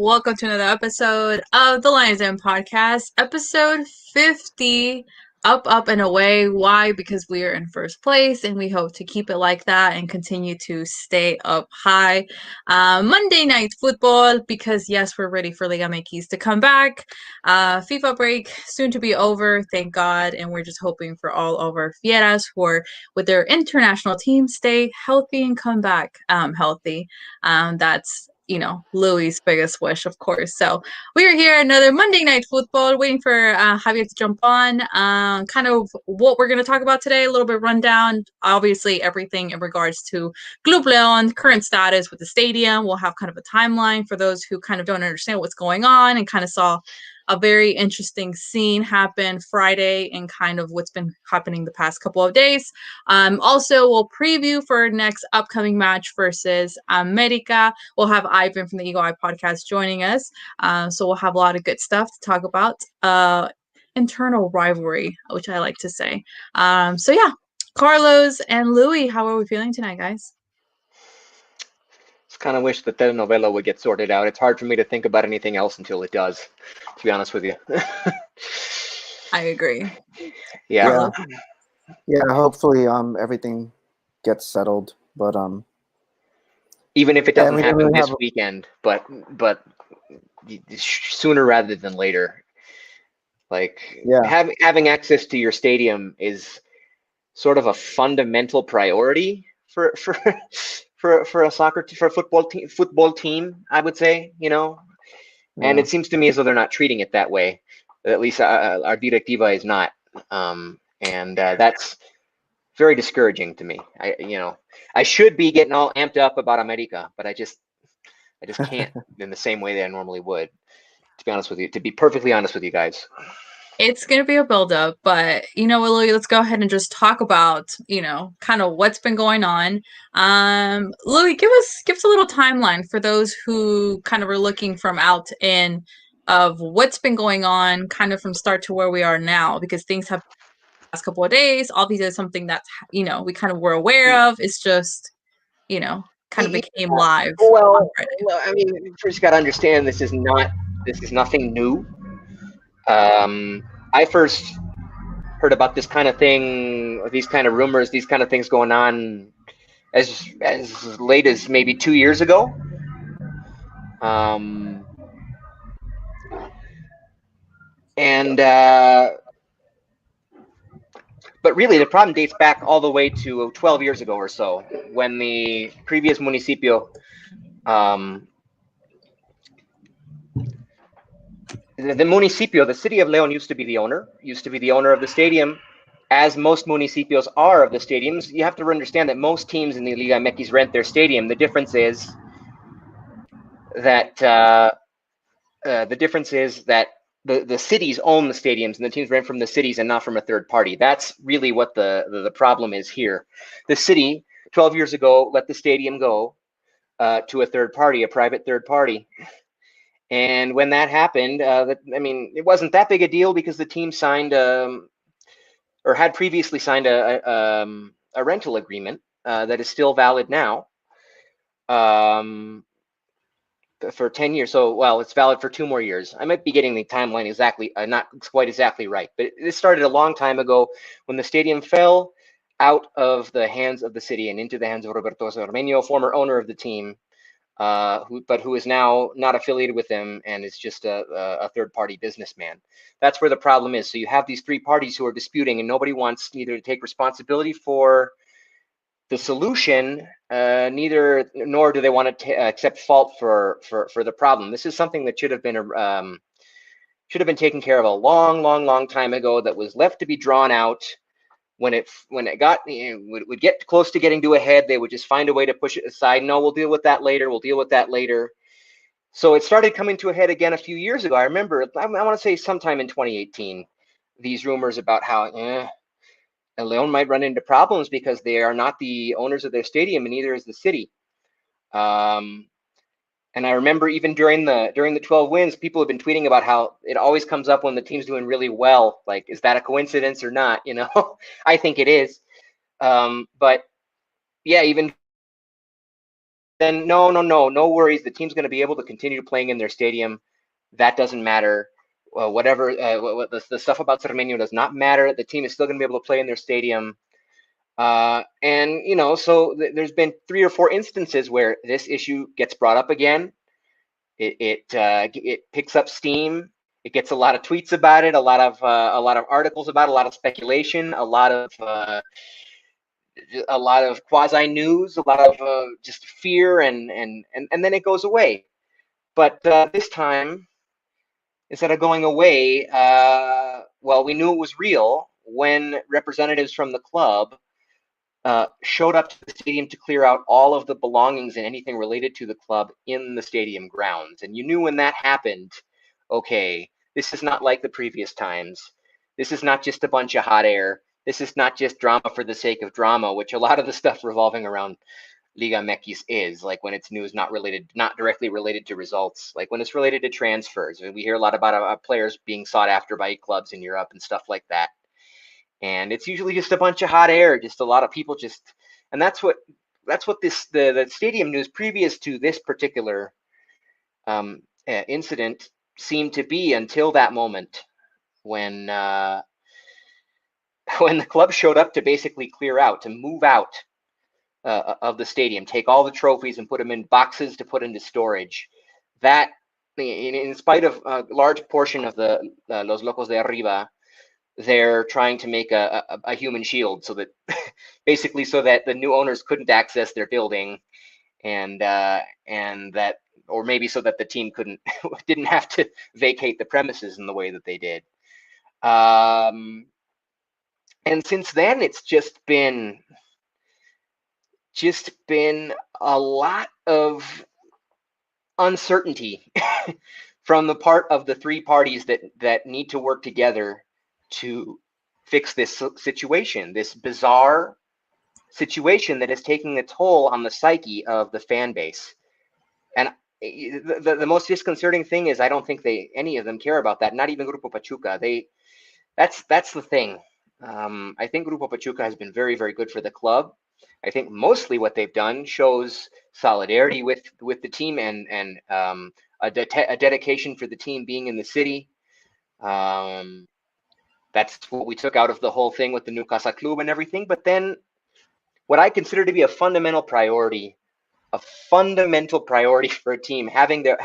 Welcome to another episode of the Lions Den podcast, episode 50. Up, and away. Why? Because we are in first place, and we hope to keep it like that and continue to stay up high. Monday Night Football, because yes, we're ready for Liga MX to come back. FIFA break soon to be over, thank God, and we're just hoping for all of our fieras who are with their international team stay healthy and come back healthy. That's Louis' biggest wish, of course. So we are here another Monday Night Football, waiting for Javier to jump on. Kind of what we're going to talk about today, a little bit rundown. Obviously, everything in regards to Club Leon, current status with the stadium. We'll have kind of a timeline for those who kind of don't understand what's going on and kind of saw a very interesting scene happen Friday and kind of what's been happening the past couple of days. Also, we'll preview for our next upcoming match versus America. We'll have Ivan from the Eagle Eye podcast joining us. So we'll have a lot of good stuff to talk about. Internal rivalry, which I like to say. So yeah, Carlos and Louis, how are we feeling tonight, guys? Just kind of wish the telenovela would get sorted out. It's hard for me to think about anything else until it does, to be honest with you. I agree. Yeah. Yeah, hopefully everything gets settled, but even if it doesn't happen really this weekend, but sooner rather than later. Like having access to your stadium is sort of a fundamental priority for a football team, I would say, and it seems to me as though they're not treating it that way. At least our directiva is not, and that's very discouraging to me. I should be getting all amped up about America, but I just can't in the same way that I normally would. To be honest with you, to be perfectly honest with you guys. It's going to be a build-up, but you know what, Louis, let's go ahead and just talk about, kind of what's been going on. Louis, give us a little timeline for those who kind of are looking from out in of what's been going on kind of from start to where we are now, because things have last couple of days. Obviously, it's something that's, we kind of were aware of. It's just, kind of became live. Well, I mean, first you got to understand this is nothing new. I first heard about this kind of thing, these kind of rumors, these kind of things going on as late as maybe 2 years ago. But really, the problem dates back all the way to 12 years ago or so, when the previous municipio, the city of Leon used to be the owner of the stadium, as most municipios are of the stadiums. You have to understand that most teams in the Liga MX rent their stadium. The difference is that the cities own the stadiums, and the teams rent from the cities and not from a third party. That's really what the problem is here. The city, 12 years ago, let the stadium go to a third party, a private third party. And when that happened, it wasn't that big a deal because the team signed or had previously signed a rental agreement that is still valid now for 10 years. So, well, it's valid for 2 more years. I might be getting the timeline exactly, not quite exactly right, but this started a long time ago when the stadium fell out of the hands of the city and into the hands of Roberto Armenio, former owner of the team, who is now not affiliated with them and is just a third-party businessman. That's where the problem is. So you have these 3 parties who are disputing, and nobody wants either to take responsibility for the solution, nor do they want to accept fault for the problem. This is something that should have been taken care of a long time ago. That was left to be drawn out. When it got would get close to getting to a head, they would just find a way to push it aside. No, we'll deal with that later. So it started coming to a head again a few years ago. I remember, I want to say sometime in 2018, these rumors about how Leon might run into problems because they are not the owners of their stadium, and neither is the city. And I remember even during the 12 wins, people have been tweeting about how it always comes up when the team's doing really well. Like, is that a coincidence or not? I think it is. But yeah, even then no worries. The team's going to be able to continue playing in their stadium. That doesn't matter. Whatever the stuff about Cermeño does not matter. The team is still going to be able to play in their stadium. And so there's been 3 or 4 instances where this issue gets brought up again. It picks up steam. It gets a lot of tweets about it, a lot of articles about it, a lot of speculation, a lot of quasi news, a lot of just fear, and then it goes away. But this time, instead of going away, we knew it was real when representatives from the club showed up to the stadium to clear out all of the belongings and anything related to the club in the stadium grounds. And you knew when that happened, okay, this is not like the previous times. This is not just a bunch of hot air. This is not just drama for the sake of drama, which a lot of the stuff revolving around Liga MX is, like when it's news not directly related to results, like when it's related to transfers. We hear a lot about players being sought after by clubs in Europe and stuff like that. And it's usually just a bunch of hot air, just a lot of people and that's what the stadium news previous to this particular incident seemed to be, until that moment when the club showed up to basically clear out, to move out of the stadium, take all the trophies and put them in boxes to put into storage. That, in spite of a large portion of the Los Locos de Arriba, they're trying to make a human shield, so that basically so that the new owners couldn't access their building, and that, or maybe so that the team didn't have to vacate the premises in the way that they did. And since then, it's just been a lot of uncertainty from the part of the 3 parties that need to work together to fix this situation, this bizarre situation that is taking a toll on the psyche of the fan base. And the most disconcerting thing is, I don't think any of them care about that. Not even Grupo Pachuca. That's the thing. I think Grupo Pachuca has been very, very good for the club. I think mostly what they've done shows solidarity with the team, and a dedication for the team being in the city. That's what we took out of the whole thing with the new Casa Club and everything. But then, what I consider to be a fundamental priority for a team, having their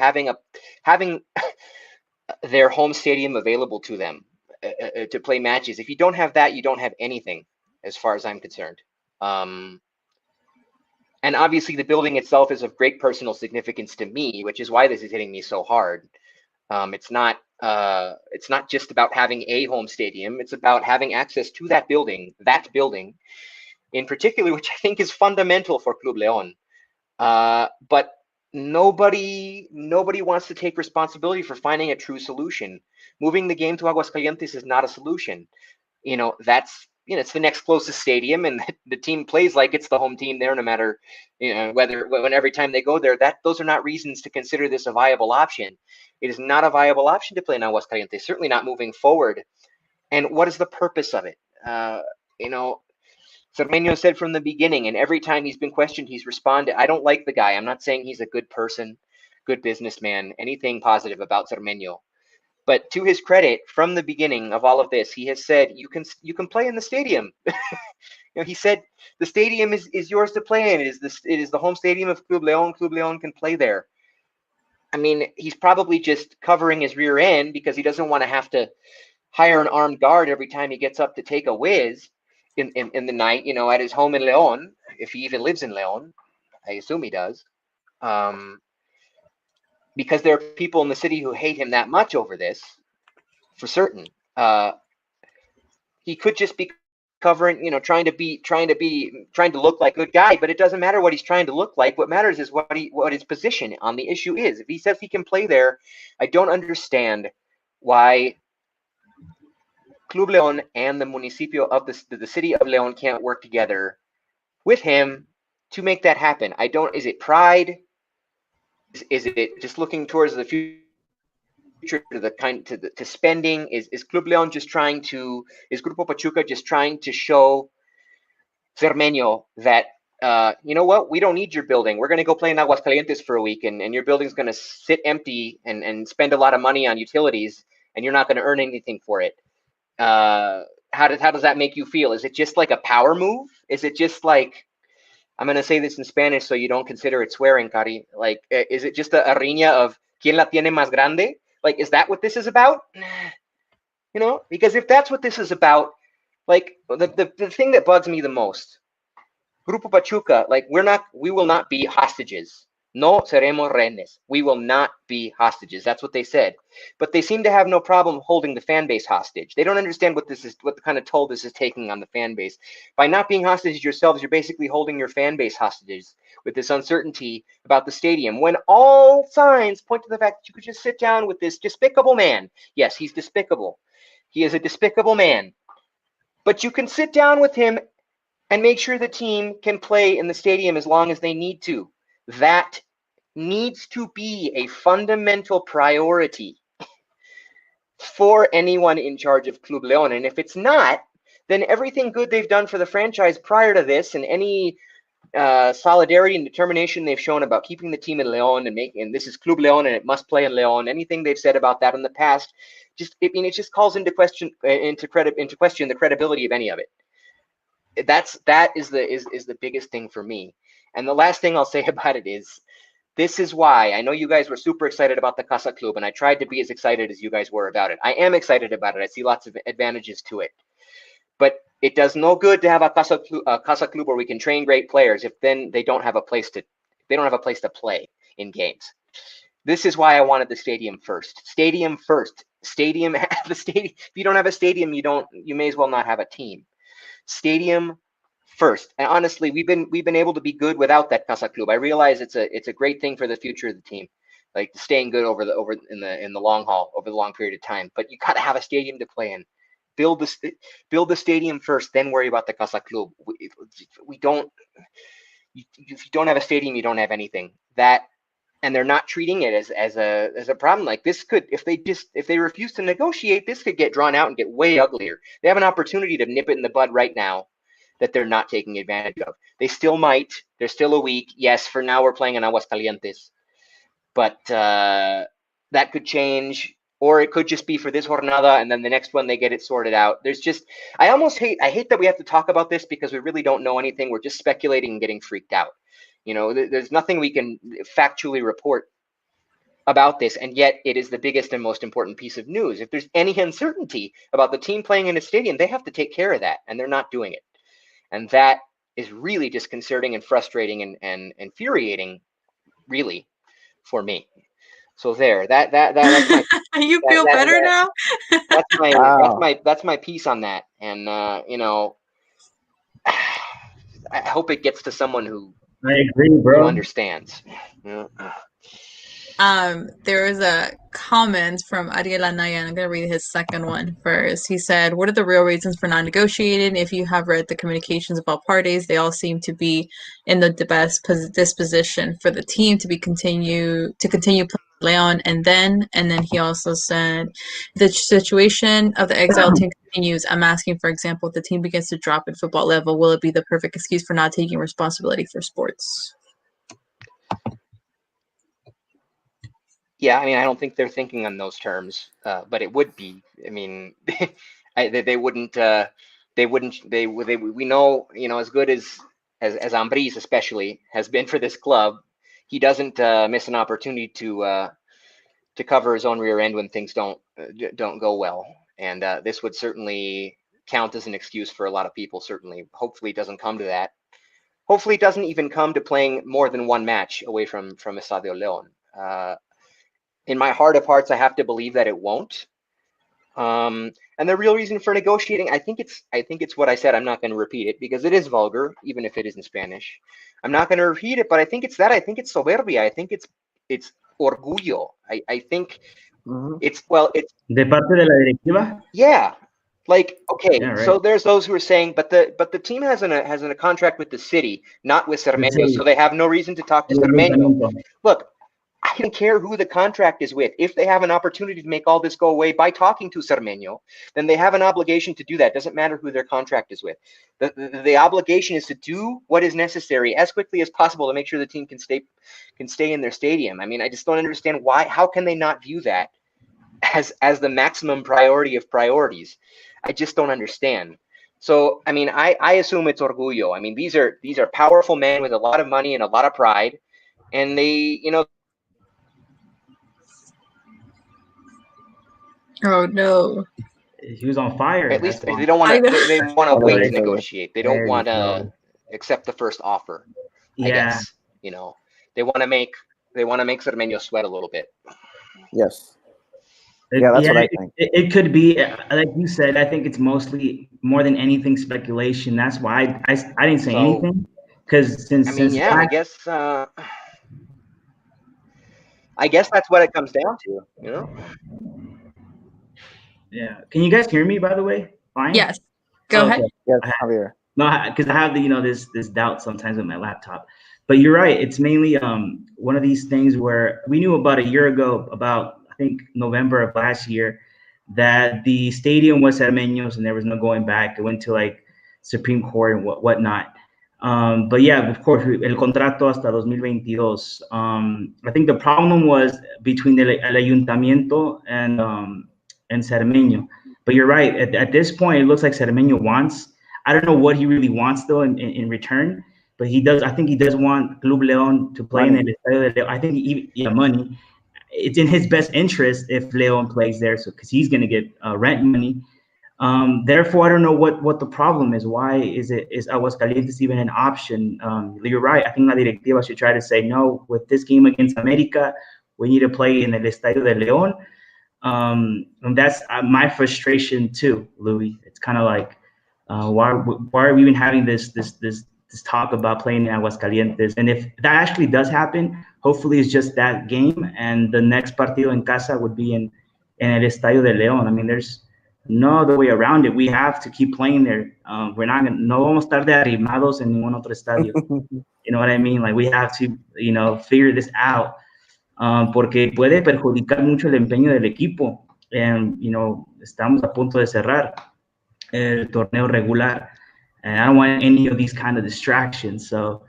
home stadium available to them to play matches. If you don't have that, you don't have anything, as far as I'm concerned. And obviously, the building itself is of great personal significance to me, which is why this is hitting me so hard. It's not just about having a home stadium. It's about having access to that building in particular, which I think is fundamental for Club León. But nobody wants to take responsibility for finding a true solution. Moving the game to Aguascalientes is not a solution. It's the next closest stadium, and the team plays like it's the home team there, no matter when every time they go there. Those are not reasons to consider this a viable option. It is not a viable option to play in Aguascalientes, certainly not moving forward. And what is the purpose of it? Cermeño said from the beginning, and every time he's been questioned, he's responded. I don't like the guy. I'm not saying he's a good person, good businessman, anything positive about Cermeño. But to his credit, from the beginning of all of this, he has said, you can play in the stadium. He said the stadium is yours to play in. It is the home stadium of Club León. Club León can play there. I mean, he's probably just covering his rear end because he doesn't want to have to hire an armed guard every time he gets up to take a whiz in the night, at his home in León, if he even lives in León. I assume he does. Because there are people in the city who hate him that much over this, for certain. He could just be covering, trying to look like a good guy, but it doesn't matter what he's trying to look like. What matters is what his position on the issue is. If he says he can play there, I don't understand why Club León and the municipio of the city of León can't work together with him to make that happen. Is it pride? Is it just looking towards the future, to spending? Is Club León is Grupo Pachuca just trying to show Cermeño that you know what? We don't need your building. We're going to go play in Aguascalientes for a week, and your building's going to sit empty and spend a lot of money on utilities, and you're not going to earn anything for it. How does that make you feel? Is it just like a power move? Is it just like, I'm going to say this in Spanish so you don't consider it swearing, Cari? Like, is it just a riña of ¿Quién la tiene más grande? Like, is that what this is about? You know, because if that's what this is about, like, the thing that bugs me the most, Grupo Pachuca, like, we will not be hostages. No seremos rehenes. We will not be hostages. That's what they said. But they seem to have no problem holding the fan base hostage. They don't understand what the kind of toll this is taking on the fan base. By not being hostages yourselves, you're basically holding your fan base hostages with this uncertainty about the stadium, when all signs point to the fact that you could just sit down with this despicable man. Yes, he's despicable. He is a despicable man. But you can sit down with him and make sure the team can play in the stadium as long as they need to. That needs to be a fundamental priority for anyone in charge of Club Leon. And if it's not, then everything good they've done for the franchise prior to this, and any solidarity and determination they've shown about keeping the team in Leon and this is Club Leon and it must play in Leon, anything they've said about that in the past, it just calls into question the credibility of any of it. That is the biggest thing for me. And the last thing I'll say about it is, this is why I know you guys were super excited about the Casa Club, and I tried to be as excited as you guys were about it. I am excited about it. I see lots of advantages to it, but it does no good to have a Casa Club where we can train great players if then they don't have a place to play in games. This is why I wanted the stadium first. Stadium first. Stadium. The stadium. If you don't have a stadium, you may as well not have a team. Stadium first. And honestly, we've been able to be good without that Casa Club. I realize it's a great thing for the future of the team, like staying good in the long haul, over the long period of time. But you got to have a stadium to play in. Build the stadium first, then worry about the Casa Club. We don't. If you don't have a stadium, you don't have anything. And they're not treating it as a problem. Like, this could, if they refuse to negotiate, this could get drawn out and get way uglier. They have an opportunity to nip it in the bud right now that they're not taking advantage of. They still might. There's still a week. Yes, for now we're playing in Aguascalientes, but that could change, or it could just be for this jornada, and then the next one they get it sorted out. I hate that we have to talk about this because we really don't know anything. We're just speculating and getting freaked out. You know, there's nothing we can factually report about this, and yet it is the biggest and most important piece of news. If there's any uncertainty about the team playing in a stadium, they have to take care of that, and they're not doing it. And that is really disconcerting and frustrating and infuriating, really, for me. So that's my. You feel better now? That's my piece on that, and you know, I hope it gets to someone who understands. Yeah. There was a comment from Ariel Anaya, and I'm going to read his second one first. He said, "What are the real reasons for not negotiating? If you have read the communications of all parties, they all seem to be in the best disposition for the team to continue playing Leon." And then he also said, "The situation of the exile team continues. I'm asking, for example, if the team begins to drop at football level, will it be the perfect excuse for not taking responsibility for sports?" Yeah, I mean, I don't think they're thinking on those terms, but it would be. I mean, they wouldn't. We know, you know, as good as Ambriz especially has been for this club, he doesn't miss an opportunity to cover his own rear end when things don't go well, and this would certainly count as an excuse for a lot of people. Certainly, hopefully, it doesn't come to that. Hopefully, it doesn't even come to playing more than one match away from Estadio Leon. In my heart of hearts, I have to believe that it won't. And the real reason for negotiating, I think it's what I said. I'm not going to repeat it because it is vulgar, even if it is in Spanish. I'm not going to repeat it, but I think it's that. I think it's soberbia. I think it's orgullo. I think it's de parte de la directiva. Yeah, like, okay, Yeah, right. So there's those who are saying, but the team has a contract with the city, not with Cermeño, so they have no reason to talk to Cermeño. Look, I don't care who the contract is with. If they have an opportunity to make all this go away by talking to Cermeño, then they have an obligation to do that. Doesn't matter who their contract is with. The obligation is to do what is necessary as quickly as possible to make sure the team can stay in their stadium. I mean, I just don't understand why. How can they not view that as the maximum priority of priorities? I just don't understand. So, I mean, I assume it's orgullo. I mean, these are powerful men with a lot of money and a lot of pride, and they, Oh no. He was on fire. at least That's they don't want to. They want to Oh, wait there to you go. negotiate. They don't There you want to go. accept the first offer. I Yeah. guess they want to make Cermeño sweat a little bit. Yes. Yeah, that's what I think. It could be, like you said, I think it's mostly more than anything speculation. That's why I didn't say anything, because since I guess that's what it comes down to, Yeah. Can you guys hear me, by the way? Fine? Yes. Go ahead. Okay. Yes, Javier. No, because I have this doubt sometimes with my laptop. But you're right. It's mainly one of these things where we knew about a year ago, about I think November of last year, that the stadium was Cermeño's and there was no going back. It went to like Supreme Court and whatnot. But yeah, of course, el contrato hasta 2022. I think the problem was between el ayuntamiento and Cermeño. But you're right. At this point, it looks like Cermeño wants. I don't know what he really wants though in return, but he does. I think he does want Club León to play Money. in el Estadio de León. I think money. It's in his best interest if León plays there, so because he's going to get rent money. Therefore, I don't know what the problem is. Why is Aguascalientes even an option? You're right. I think La Directiva should try to say no. With this game against America, we need to play in el Estadio de León. And that's my frustration too, Louis. It's kind of like, why are we even having this talk about playing in Aguascalientes? And if that actually does happen, hopefully it's just that game, and the next partido en casa would be in el Estadio de León. I mean, there's no other way around it. We have to keep playing there. We're not gonna, no vamos a estar de arrimados en ningún otro estadio. You know what I mean? Like, we have to, figure this out. Porque puede perjudicar mucho el empeño del equipo. And, estamos a punto de cerrar el torneo regular. And I don't want any of these kind of distractions. So,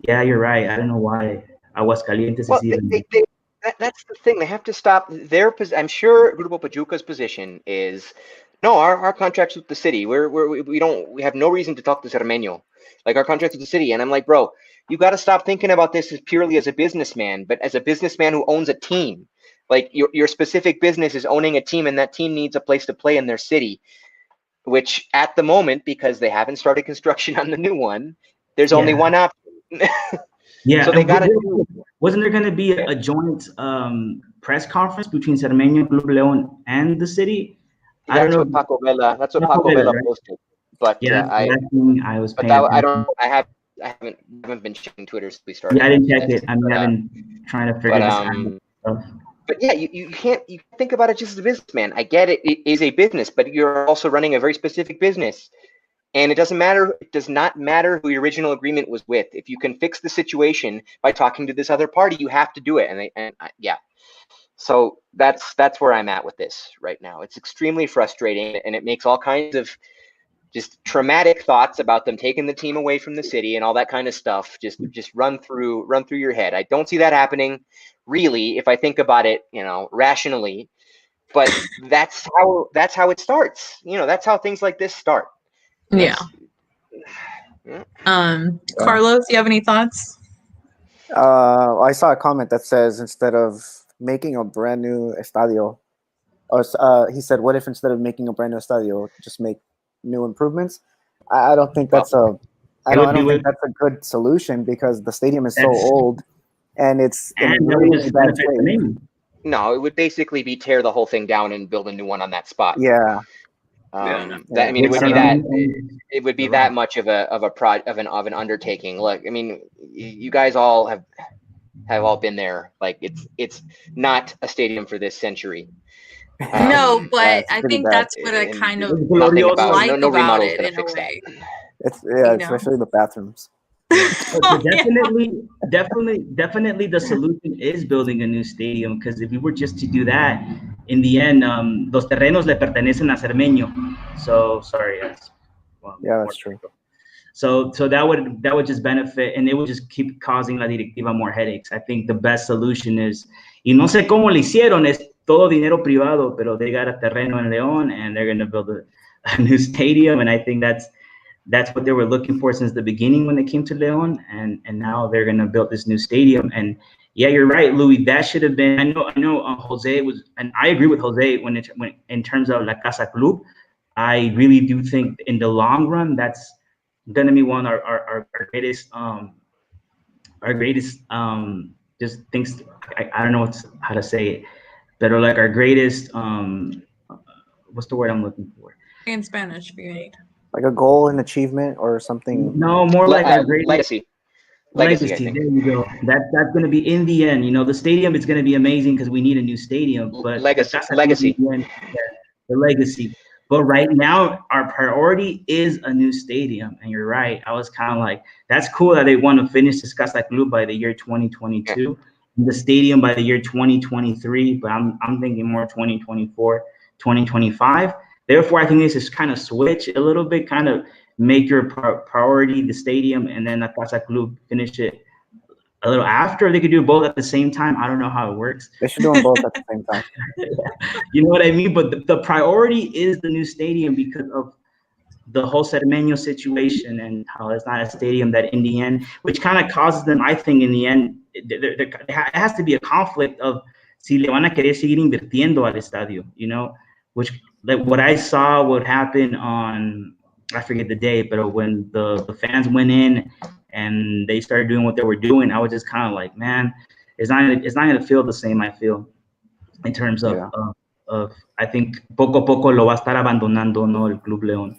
yeah, you're right. I don't know why Aguascalientes is even... That's the thing. They have to stop their position. I'm sure Grupo Pachuca's position is, no, our contract's with the city. We have no reason to talk to Cermeño. Like, our contract's with the city. And I'm like, bro, you got to stop thinking about this as purely as a businessman, but as a businessman who owns a team. Like, your specific business is owning a team, and that team needs a place to play in their city, which at the moment, because they haven't started construction on the new one, there's only one option. Yeah. So they got to. Wasn't there going to be a joint press conference between Cermeño, Club León, and the city? That's what Paco Vela posted. But yeah, I was. But that, I haven't been checking Twitter since we started. Yeah, I didn't check it. I mean, I've been trying to figure this out. But yeah, you can't think about it just as a businessman. I get it; it is a business, but you're also running a very specific business. And it doesn't matter. It does not matter who your original agreement was with. If you can fix the situation by talking to this other party, you have to do it. Yeah. So that's where I'm at with this right now. It's extremely frustrating, and it makes all kinds of just traumatic thoughts about them taking the team away from the city and all that kind of stuff. Just run through your head. I don't see that happening, really, if I think about it, rationally. But that's how it starts. That's how things like this start. Yeah. Carlos, do you have any thoughts? I saw a comment that says instead of making a brand new estadio, he said, "What if instead of making a brand new estadio, just make new improvements?" I don't think that's I don't think that's a good solution, because the stadium is so old and it's in really bad shape. No, it would basically be tear the whole thing down and build a new one on that spot. Yeah. It would be that much of an undertaking. Look, I mean, you guys all have all been there. Like, it's not a stadium for this century. No, but I think that's what I kind of like about it in a way. It's especially the bathrooms. Yeah. Oh, But definitely, the solution is building a new stadium. Because if we were just to do that, in the end, los terrenos le pertenecen a Cermeño. So sorry, that's Yeah, more that's true. so that would just benefit, and it would just keep causing la directiva more headaches. I think the best solution is, y no sé cómo le hicieron, es todo dinero privado, pero they got a terreno in León, and they're going to build a new stadium, and I think that's what they were looking for since the beginning when they came to León, and now they're going to build this new stadium. And yeah, you're right, Louis. That should have been. I know. Jose was, and I agree with Jose when in terms of La Casa Club. I really do think in the long run that's going to be one of our greatest just things. I don't know how to say it, but like our greatest what's the word I'm looking for? in Spanish, if you need. Like a goal and achievement or something. No, more like our greatest legacy. Legacy, I think. There you go. That's going to be in the end. The stadium is going to be amazing because we need a new stadium. But Legacy. The legacy. But right now, our priority is a new stadium. And you're right. I was kind of like, that's cool that they want to finish this Casa Club by the year 2022, the stadium by the year 2023. But I'm thinking more 2024, 2025. Therefore, I think this is kind of switch a little bit, kind of make your priority the stadium, and then La Casa Club finish it a little after. They could do both at the same time. I don't know how it works. They should do them both at the same time. You know what I mean? But the priority is the new stadium because of the whole Cermeño situation and how it's not a stadium that in the end, which kind of causes them, I think, in the end, it has to be a conflict of si le van a querer seguir invirtiendo al estadio, which like what I saw would happen on, I forget the day, but when the fans went in and they started doing what they were doing, I was just kind of like, man, it's not going to feel the same. I feel in terms of I think poco a poco lo va a estar abandonando, no, el Club León.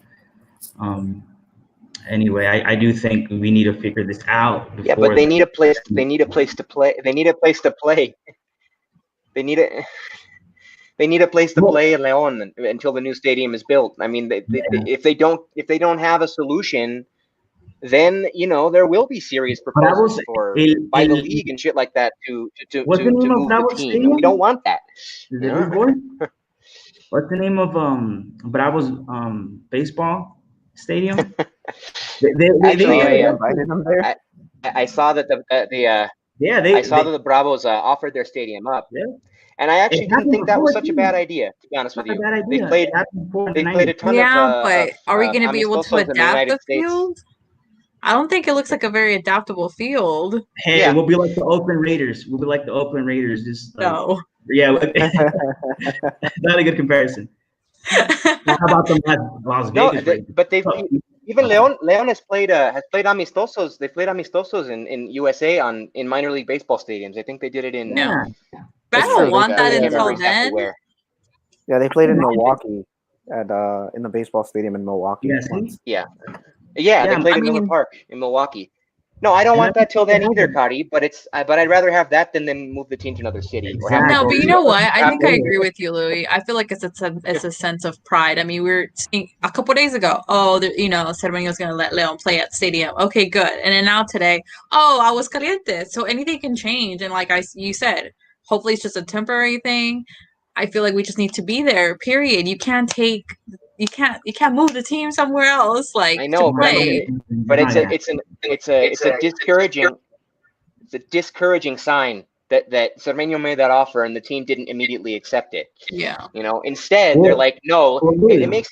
Anyway, I do think we need to figure this out. Yeah, but they need a place. They need a place to play. They need a place to play. They need a place to play in León until the new stadium is built. I mean, if they don't have a solution, then there will be serious proposals by the league and shit like that to move the team. Stadium? We don't want that. What's the name of Bravo's baseball stadium? Actually, I invited them there. I saw that I saw that the Bravos offered their stadium up. Yeah. And I actually didn't think that was such a bad idea, to be honest with you. They played a ton of but are we going to be able to adapt the States. field? I don't think it looks like a very adaptable field. Hey, we'll be like the Oakland Raiders. Just no. Yeah, not a good comparison. How about the Las Vegas Raiders? But they've even León has played amistosos. They played amistosos in USA in minor league baseball stadiums. I think they did it in. Yeah. But I don't want that until then. Yeah, they played in Milwaukee in the baseball stadium in Milwaukee. Yeah, they played in Miller Park in Milwaukee. No, I don't want that till then either, Cody. But I'd rather have that than move the team to another city. No, but you know what? I think I agree with you, Louis. I feel like it's a sense of pride. I mean, we were seeing a couple days ago. Oh, Cermeño's going to let León play at stadium. Okay, good. And then now today, Aguascalientes. So anything can change. And like you said, hopefully it's just a temporary thing. I feel like we just need to be there. Period. You can't move the team somewhere else. Like I know, to play. but it's a discouraging sign that Cermeño made that offer and the team didn't immediately accept it. Yeah. Instead they're like, no. It makes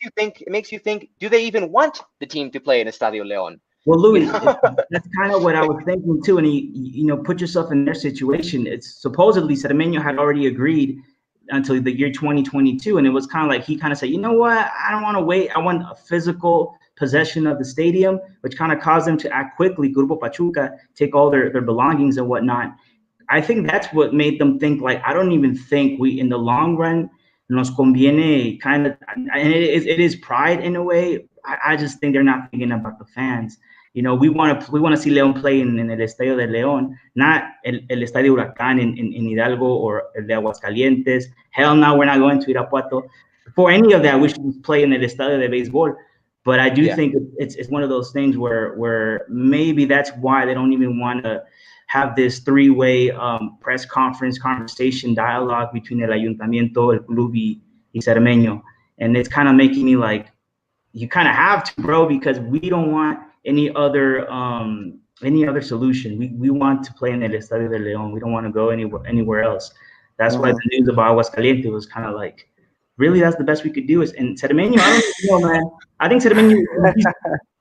you think. Do they even want the team to play in Estadio León? Well, Louis, that's kind of what I was thinking too. And put yourself in their situation. It's supposedly Cermeño had already agreed until the year 2022, and it was kind of like he kind of said, you know what, I don't want to wait. I want a physical possession of the stadium, which kind of caused them to act quickly. Grupo Pachuca take all their belongings and whatnot. I think that's what made them think like, I don't even think we in the long run nos conviene kind of, and it is pride in a way. I just think they're not thinking about the fans. We want to see León play in el Estadio de León, not el Estadio Huracán in Hidalgo or el de Aguascalientes. Hell no, we're not going to Irapuato. For any of that, we should play in el Estadio de Béisbol. But I do think it's one of those things where maybe that's why they don't even want to have this three-way press conference conversation dialogue between el ayuntamiento, el club y Cermeño. And it's kind of making me like, you kind of have to, bro, because we don't want any other solution. We want to play in el Estadio de León. We don't want to go anywhere else. That's why the news about Aguascalientes was kind of like, really, that's the best we could do. And Cermeño, I don't know, man. I think Cermeño,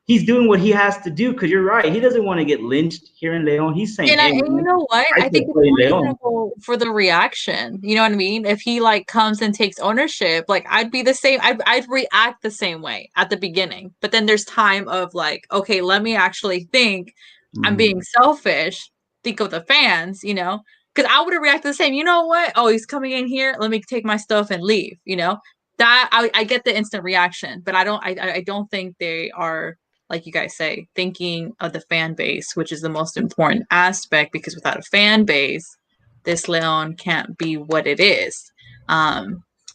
he's doing what he has to do, because you're right. He doesn't want to get lynched here in León. He's saying, and you know what? I think it's reasonable for the reaction. You know what I mean? If he like comes and takes ownership, like I'd be the same. I'd react the same way at the beginning. But then there's time of like, okay, let me actually think. I'm being selfish. Think of the fans, you know? Because I would have reacted the same. You know what? Oh, he's coming in here. Let me take my stuff and leave. You know, that I get the instant reaction, but I don't think they are, like you guys say, thinking of the fan base, which is the most important aspect. Because without a fan base, this Leon can't be what it is.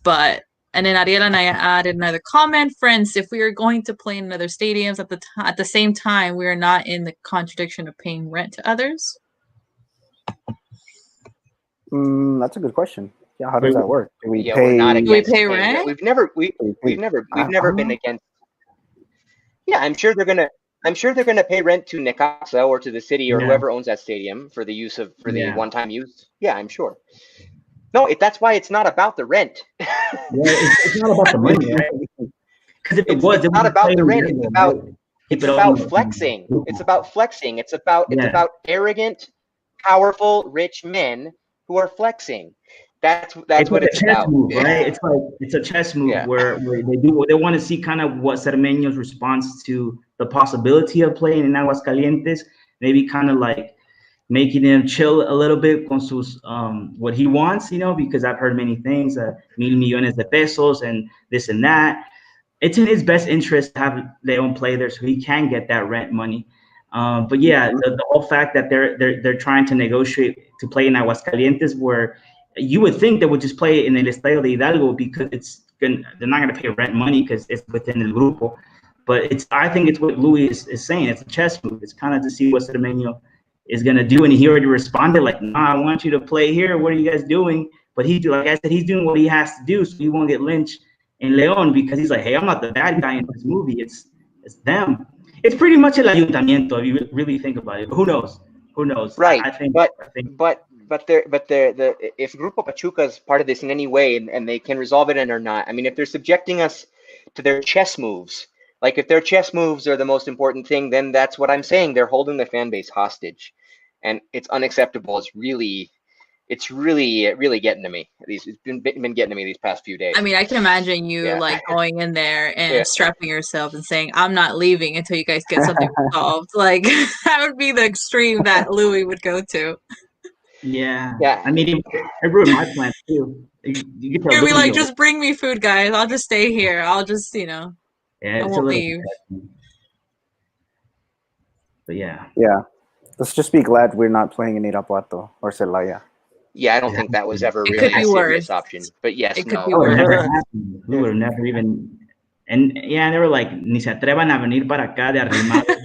But and then Ariel and I added another comment, friends. If we are going to play in other stadiums at the same time, we are not in the contradiction of paying rent to others. That's a good question. Yeah, how does that work? Do we pay? We're not Do we pay rent? We've never been against. Yeah, I'm sure they're gonna pay rent to Necaxa or to the city or whoever owns that stadium for the use of the one-time use. Yeah, I'm sure. No, that's why it's not about the rent. It's not about the money, right? Because if it's not about the rent. It's about flexing. It's about flexing. It's about arrogant, powerful, rich men who are flexing. That's what it's about. Move, right? It's a chess move where they want to see kind of what Cermeño's response to the possibility of playing in Aguascalientes, maybe kind of like making him chill a little bit con sus what he wants, you know, because I've heard many things, mil millones de pesos and this and that. It's in his best interest to have Leon play there so he can get that rent money. But yeah, the whole fact that they're trying to negotiate to play in Aguascalientes, where you would think they would just play in el Estadio de Hidalgo because they're not going to pay rent money because it's within el grupo. But I think it's what Luis is saying. It's a chess move. It's kind of to see what Cermeño is going to do. And he already responded like, nah, I want you to play here. What are you guys doing? But like I said, he's doing what he has to do so he won't get lynched in León, because he's like, hey, I'm not the bad guy in this movie. It's them. It's pretty much el ayuntamiento if you really think about it. But who knows? Right. But if Grupo Pachuca is part of this in any way, and they can resolve it or not. I mean, if they're subjecting us to their chess moves, like if their chess moves are the most important thing, then that's what I'm saying. They're holding the fan base hostage, and it's unacceptable. It's really getting to me. It's been getting to me these past few days. I mean, I can imagine you like going in there and strapping yourself and saying, "I'm not leaving until you guys get something resolved." Like that would be the extreme that Louis would go to. Yeah. I mean, it ruined my plan too. You could be like, just bring me food, guys. I'll just stay here. I'll just, Yeah, I won't leave. But yeah. Let's just be glad we're not playing in Irapuato or Celaya. Yeah, I don't think that was ever really a serious option. But yes, it could be worse. We would have never even. And yeah, they were like, ni se atrevan a venir para acá de arrimado.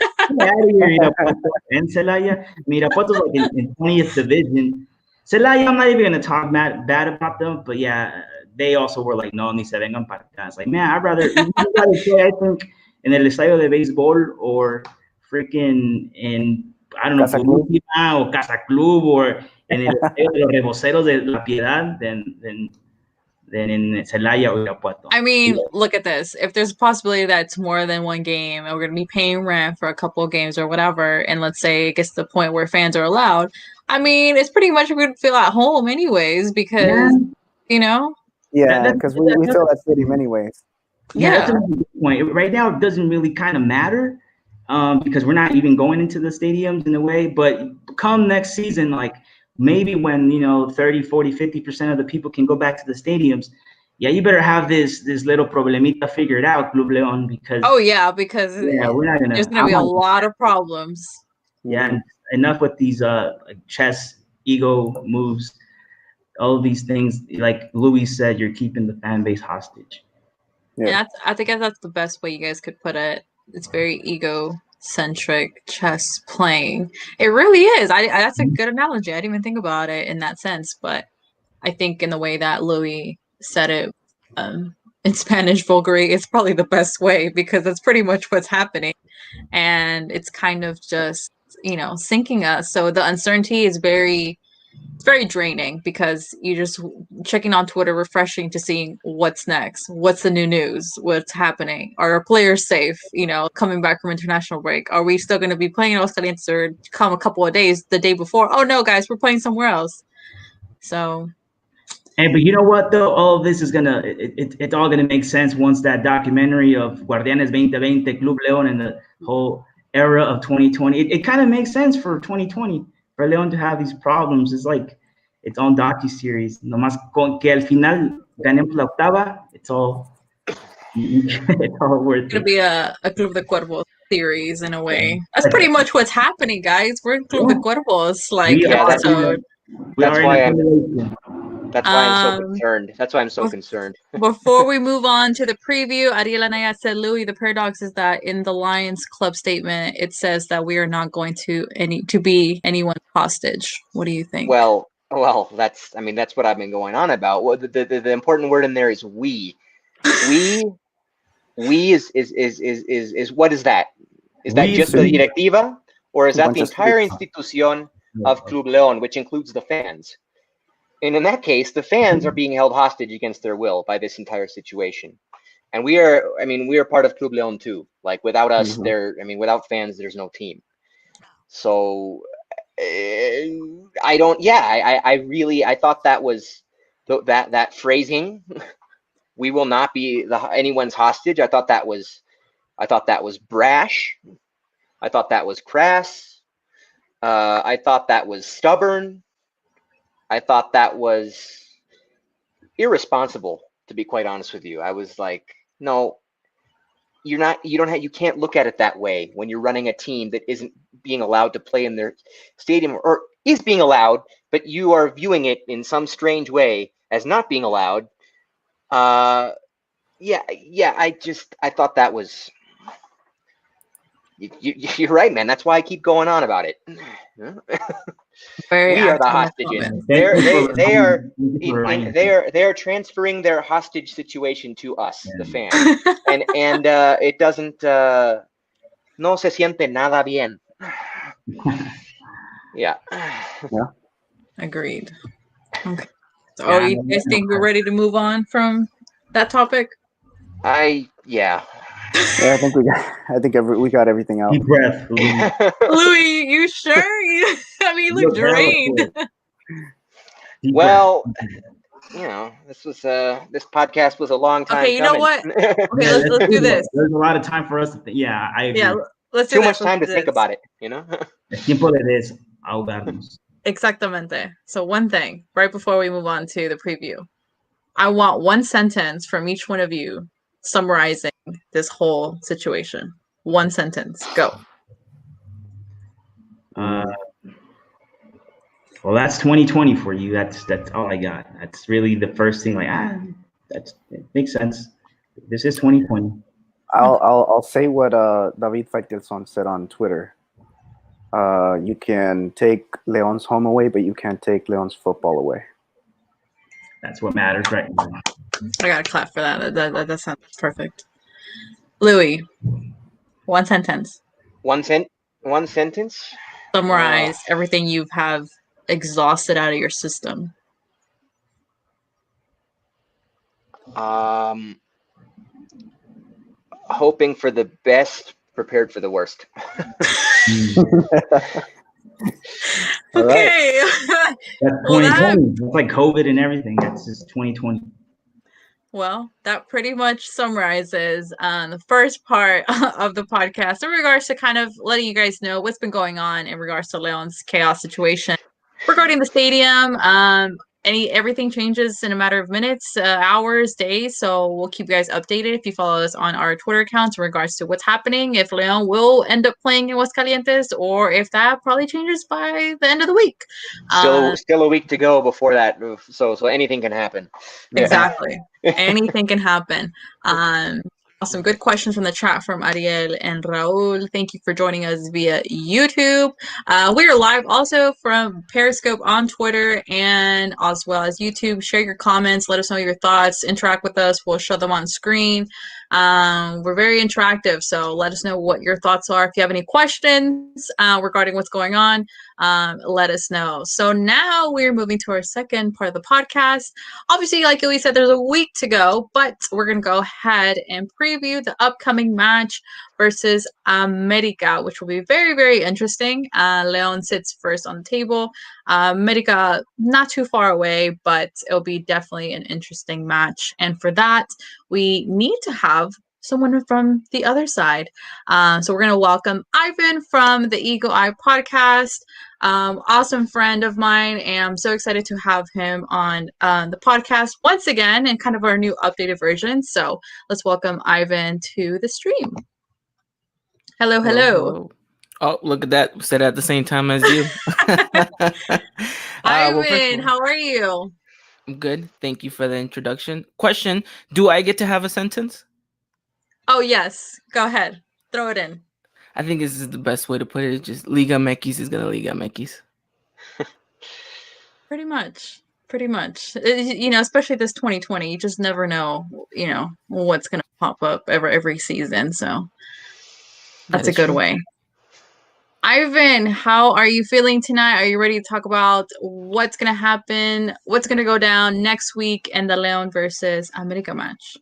And Celaya, Irapuato's like in 20th division. Celaya, I'm not even going to talk bad about them, but yeah, they also were like, no, ni se vengan para acá. It's like, man, I'd rather play, I think, in el estadio de béisbol or freaking in, I don't know, Purísima or Casa Club or in el estadio de los Reboceros de La Piedad than in Celaya or Irapuato. I mean, look at this. If there's a possibility that it's more than one game and we're going to be paying rent for a couple of games or whatever, and let's say it gets to the point where fans are allowed, I mean, it's pretty much we would feel at home anyways because, you know? Yeah, because we feel that stadium anyways. Yeah, that's a good point. Right now, it doesn't really kind of matter because we're not even going into the stadiums in a way. But come next season, like maybe when, 30, 40, 50% of the people can go back to the stadiums, you better have this little problemita figured out, Club León, because... Oh, yeah, because we're not gonna, there's going to be a lot of problems. Yeah, and enough with these chess ego moves, all of these things. Like Louis said, you're keeping the fan base hostage. And I think that's the best way you guys could put it. It's very egocentric chess playing. It really is. That's a good analogy. I didn't even think about it in that sense, but I think in the way that Louis said it in Spanish vulgary, it's probably the best way because that's pretty much what's happening. And it's kind of just, sinking us. So the uncertainty is it's very draining because you just checking on Twitter, refreshing to see what's next, what's the new news, what's happening, are our players safe? Coming back from international break, are we still going to be playing Aguascalientes or come a couple of days the day before? Oh no, guys, we're playing somewhere else. So. Hey, but you know what though? All of this is it's all gonna make sense once that documentary of Guardianes 2020, Club León, and the whole era of 2020. It kind of makes sense for 2020 for León to have these problems. It's like its own docu-series. Nomás con que al final ganemos la octava, it's all worth It's gonna it. be a Club de Cuervos series in a way. That's pretty much what's happening, guys. We're in Club de Cuervos, episode. That's why I'm so concerned. That's why I'm so concerned. Before we move on to the preview, Ariel Anaya said, Louis, the paradox is that in the Lions Club statement, it says that we are not going to be anyone's hostage. What do you think? Well, that's what I've been going on about. Well, the important word in there is we. We is what is that? Is that just the directiva, or is that the entire institución of Club León, which includes the fans? And in that case, the fans are being held hostage against their will by this entire situation. And we are part of Club León too. Like without us, without fans, there's no team. So I thought that was that phrasing. We will not be anyone's hostage. I thought that was brash. I thought that was crass. I thought that was stubborn. I thought that was irresponsible, to be quite honest with you. I was like, no, you can't look at it that way when you're running a team that isn't being allowed to play in their stadium, or is being allowed, but you are viewing it in some strange way as not being allowed. I thought that was, you're right, man. That's why I keep going on about it. We are the hostages. They are transferring their hostage situation to us, the fans, and it doesn't. No se siente nada bien. Yeah. Agreed. Okay. So, you guys think we're ready to move on from that topic? Yeah, I think we got everything out. Deep breath, Louis, you sure? You look drained. Well, this podcast was a long time. Okay, you know what? Okay, let's do this. There's a lot of time for us to think. Yeah, I agree. Yeah, let's do too much time to think about it. Tiempo de ahogarnos. Exactamente. So one thing, right before we move on to the preview, I want one sentence from each one of you summarizing this whole situation. One sentence. Go. Well, that's 2020 for you. That's all I got. That's really the first thing. It makes sense. This is 2020. I'll say what David Faitelson said on Twitter. You can take Leon's home away, but you can't take Leon's football away. That's what matters right now. I gotta clap for that. That sounds perfect. Louis, one sentence. One sentence. Summarize everything you have exhausted out of your system. Hoping for the best, prepared for the worst. Okay. That's 2020. It's like COVID and everything. That's just 2020. Well, that pretty much summarizes the first part of the podcast in regards to kind of letting you guys know what's been going on in regards to Leon's chaos situation regarding the stadium. everything changes in a matter of minutes, hours, days. So we'll keep you guys updated if you follow us on our Twitter accounts in regards to what's happening. If Leon will end up playing in Aguascalientes, or if that probably changes by the end of the week. Still a week to go before that. So anything can happen. Exactly. Anything can happen. Awesome. Good questions from the chat from Ariel and Raul. Thank you for joining us via YouTube. We are live also from Periscope on Twitter and as well as YouTube. Share your comments. Let us know your thoughts. Interact with us. We'll show them on screen. We're very interactive, so let us know what your thoughts are. If you have any questions regarding what's going on, let us know. So now we're moving to our second part of the podcast. Obviously, like we said, there's a week to go, but we're going to go ahead and preview the upcoming match versus America, which will be very, very interesting. Leon sits first on the table. America, not too far away, but it'll be definitely an interesting match. And for that, we need to have someone from the other side. So we're going to welcome Ivan from the Eagle Eye podcast. Awesome friend of mine, and I'm so excited to have him on the podcast once again and kind of our new updated version. So let's welcome Ivan to the stream. Hello. Hello. Oh, look at that. We said it at the same time as you. Ivan, how are you? I'm good. Thank you for the introduction. Question, do I get to have a sentence? Oh, yes. Go ahead. Throw it in. I think this is the best way to put it. Just Liga MX is going to Liga MX. Pretty much. Especially this 2020, you just never know, what's going to pop up every season. So that's a good way. Ivan, how are you feeling tonight? Are you ready to talk about what's going to happen, what's going to go down next week in the Leon versus America match?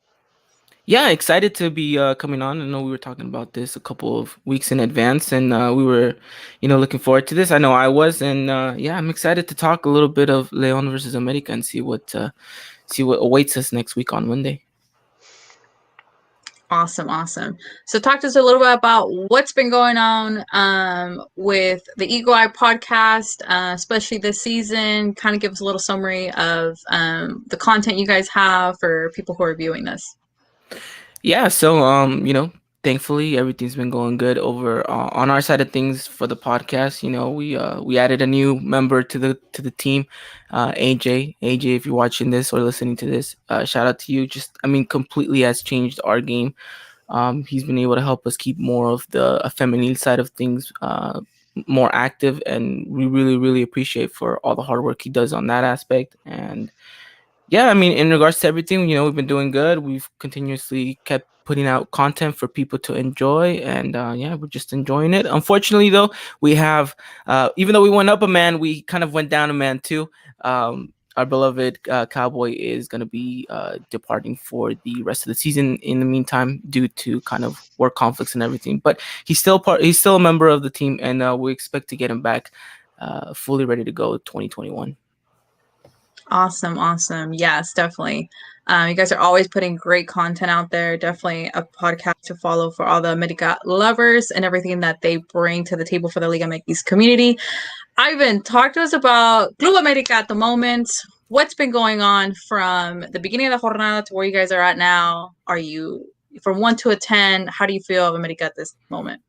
Yeah, excited to be coming on. I know we were talking about this a couple of weeks in advance, and we were, looking forward to this. I know I was, and yeah, I'm excited to talk a little bit of Leon versus America and see what awaits us next week on Monday. Awesome. So talk to us a little bit about what's been going on with the Eagle Eye podcast, especially this season. Kind of give us a little summary of the content you guys have for people who are viewing this. Yeah, so thankfully everything's been going good over on our side of things for the podcast. We added a new member to the team, AJ. AJ, if you're watching this or listening to this, shout out to you. Completely has changed our game. He's been able to help us keep more of the feminine side of things more active, and we really, really appreciate for all the hard work he does on that aspect. And yeah, in regards to everything, we've been doing good. We've continuously kept putting out content for people to enjoy, and yeah, we're just enjoying it. Unfortunately, though, we have, even though we went up a man, we kind of went down a man too. Our beloved Cowboy is going to be departing for the rest of the season in the meantime due to kind of work conflicts and everything. But he's still a member of the team, and we expect to get him back fully ready to go 2021. Awesome. Yes, definitely. You guys are always putting great content out there. Definitely a podcast to follow for all the America lovers and everything that they bring to the table for the Liga MX community. Ivan, talk to us about Club America at the moment. What's been going on from the beginning of the jornada to where you guys are at now? Are you from 1 to a 10? How do you feel of America at this moment?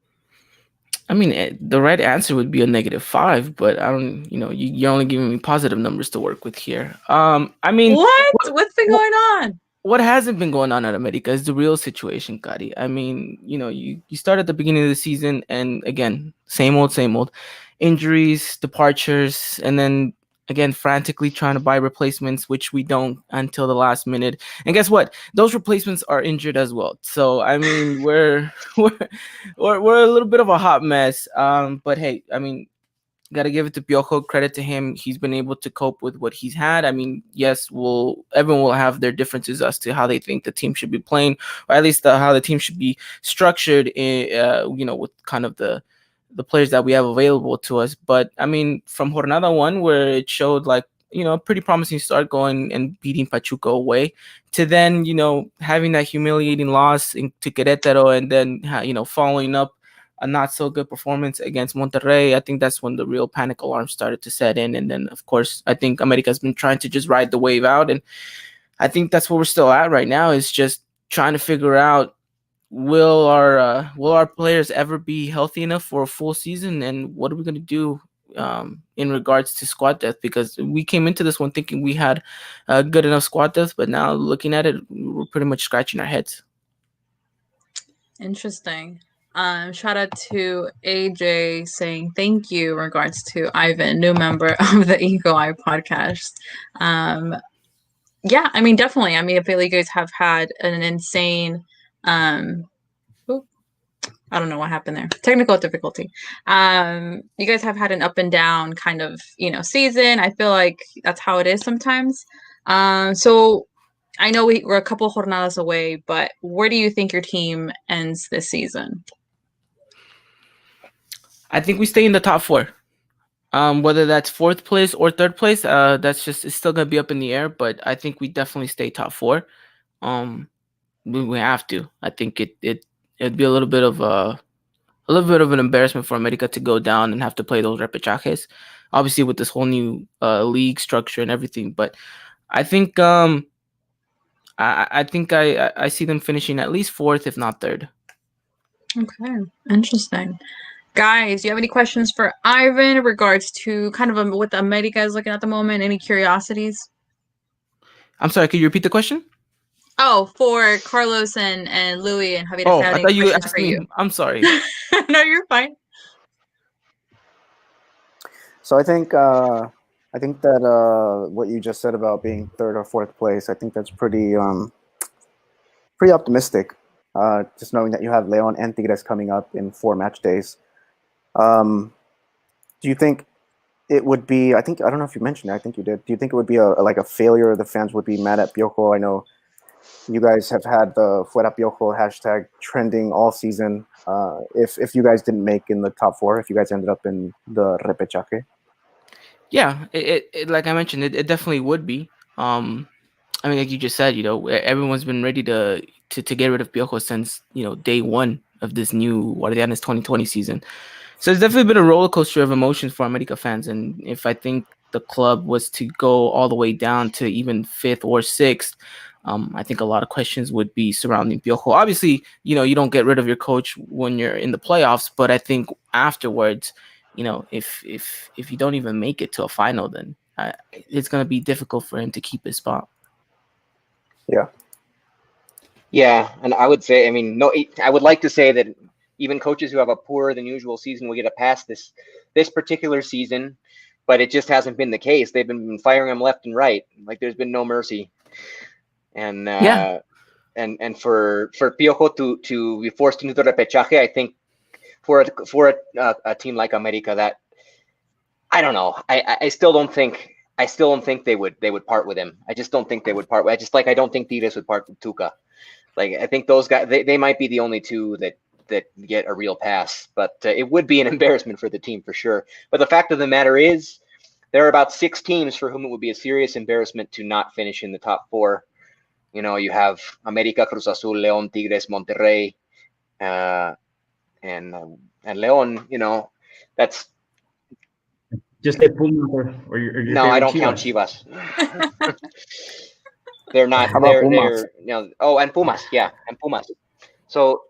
The right answer would be a -5, but I don't, you're only giving me positive numbers to work with here. What's been going on? What hasn't been going on at America is the real situation, Kari. You start at the beginning of the season, and again, same old injuries, departures, and then again, frantically trying to buy replacements, which we don't until the last minute. And guess what? Those replacements are injured as well. So we're a little bit of a hot mess. But hey, got to give it to Piojo. Credit to him. He's been able to cope with what he's had. Yes, everyone will have their differences as to how they think the team should be playing, or at least how the team should be structured. With kind of the players that we have available to us. But from Jornada 1, where it showed a pretty promising start going and beating Pachuca away, to then having that humiliating loss to Querétaro, and then following up a not so good performance against Monterrey, I think that's when the real panic alarm started to set in. And then, of course, I think America's been trying to just ride the wave out. And I think that's where we're still at right now, is just trying to figure out, will our players ever be healthy enough for a full season, and what are we going to do in regards to squad depth? Because we came into this one thinking we had good enough squad depth, but now looking at it, we're pretty much scratching our heads. Interesting. Shout out to AJ saying thank you in regards to Ivan, new member of the Eagle Eye podcast. Yeah, I mean, definitely. I mean, I feel like you guys have had an insane I don't know what happened there. Technical difficulty. You guys have had an up and down kind of, season. I feel like that's how it is sometimes. So I know we're a couple jornadas away, but where do you think your team ends this season? I think we stay in the top 4. Whether that's 4th place or 3rd place, it's still gonna be up in the air. But I think we definitely stay top 4. We have to. I think it'd be a little bit of an embarrassment for America to go down and have to play those repechajes, obviously with this whole new league structure and everything. But I think I see them finishing at least 4th, if not 3rd. Okay, interesting. Guys, do you have any questions for Ivan in regards to kind of what the America is looking at the moment? Any curiosities? I'm sorry, could you repeat the question? Oh, for Carlos and Louis and Javier. Oh, I thought you asked me. I'm sorry. No, you're fine. So I think that what you just said about being 3rd or 4th place, I think that's pretty optimistic. Just knowing that you have Leon and Tigres coming up in 4 match days. Do you think it would be? I don't know if you mentioned it. I think you did. Do you think it would be a failure? The fans would be mad at Piojo. I know you guys have had the Fuera Piojo hashtag trending all season. If you guys didn't make in the top 4, if you guys ended up in the repechaje. Yeah, it like I mentioned, it definitely would be. I mean, like you just said, everyone's been ready to get rid of Piojo since day 1 of this new Guardianes 2020 season. So it's definitely been a roller coaster of emotions for America fans. And if I think the club was to go all the way down to even 5th or 6th, I think a lot of questions would be surrounding Piojo. Obviously, you don't get rid of your coach when you're in the playoffs, but I think afterwards, if you don't even make it to a final, then it's going to be difficult for him to keep his spot. Yeah. Yeah, and I would say, I would like to say that even coaches who have a poorer than usual season will get a pass this particular season, but it just hasn't been the case. They've been firing them left and right. Like, there's been no mercy. And and for Piojo to be forced into the repechaje, I think for a team like America, that I don't know. I still don't think they would part with him. I just don't think they would part with. I don't think Tigres would part with Tuca. Like, I think those guys, they might be the only two that get a real pass, but it would be an embarrassment for the team for sure. But the fact of the matter is, there are about 6 teams for whom it would be a serious embarrassment to not finish in the top 4. You have America, Cruz Azul, León, Tigres, Monterrey, and León. That's just like Puma or your no, I don't count Chivas. They're not. They're and Pumas, yeah, and Pumas. So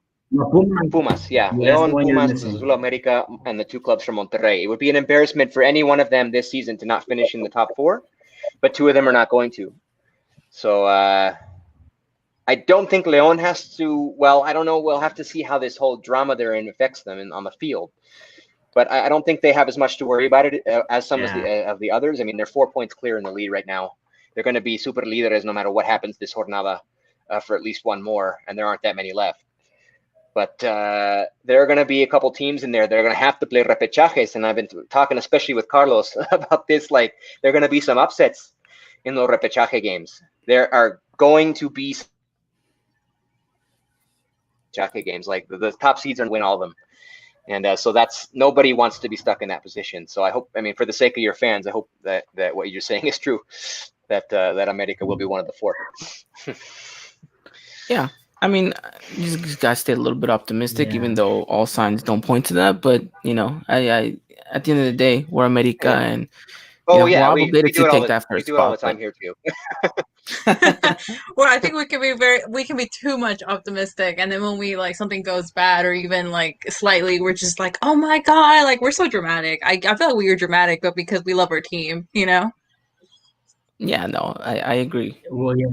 Pumas, yeah, León, Pumas, Cruz Azul, America, and the 2 clubs from Monterrey. It would be an embarrassment for any one of them this season to not finish in the top 4, but 2 of them are not going to. So I don't think León has to. Well, I don't know. We'll have to see how this whole drama they're in affects them on the field. But I don't think they have as much to worry about it as some of the others. I mean, they're 4 points clear in the lead right now. They're going to be super líderes no matter what happens this jornada for at least 1 more, and there aren't that many left. But there are going to be a couple teams in there that are going to have to play repechajes, and I've been talking especially with Carlos about this. Like, there are going to be some upsets in those repechaje games. There are going to be repechaje games. Like, the top seeds are going to win all of them. And so nobody wants to be stuck in that position. So I hope, for the sake of your fans, I hope that what you're saying is true, that America will be one of the 4. Yeah. I mean, you just gotta stay a little bit optimistic, Yeah. even though all signs don't point to that. But I at the end of the day, we're America, Yeah. and Oh we're yeah, we obligated do to it all take the that we first do it all the spot. time But here too. Well, I think we can be too much optimistic, and then when we like something goes bad or even like slightly, we're just like, oh my god, like we're so dramatic. I feel like we are dramatic, but because we love our team, you know. yeah, no, I agree. Well, yeah,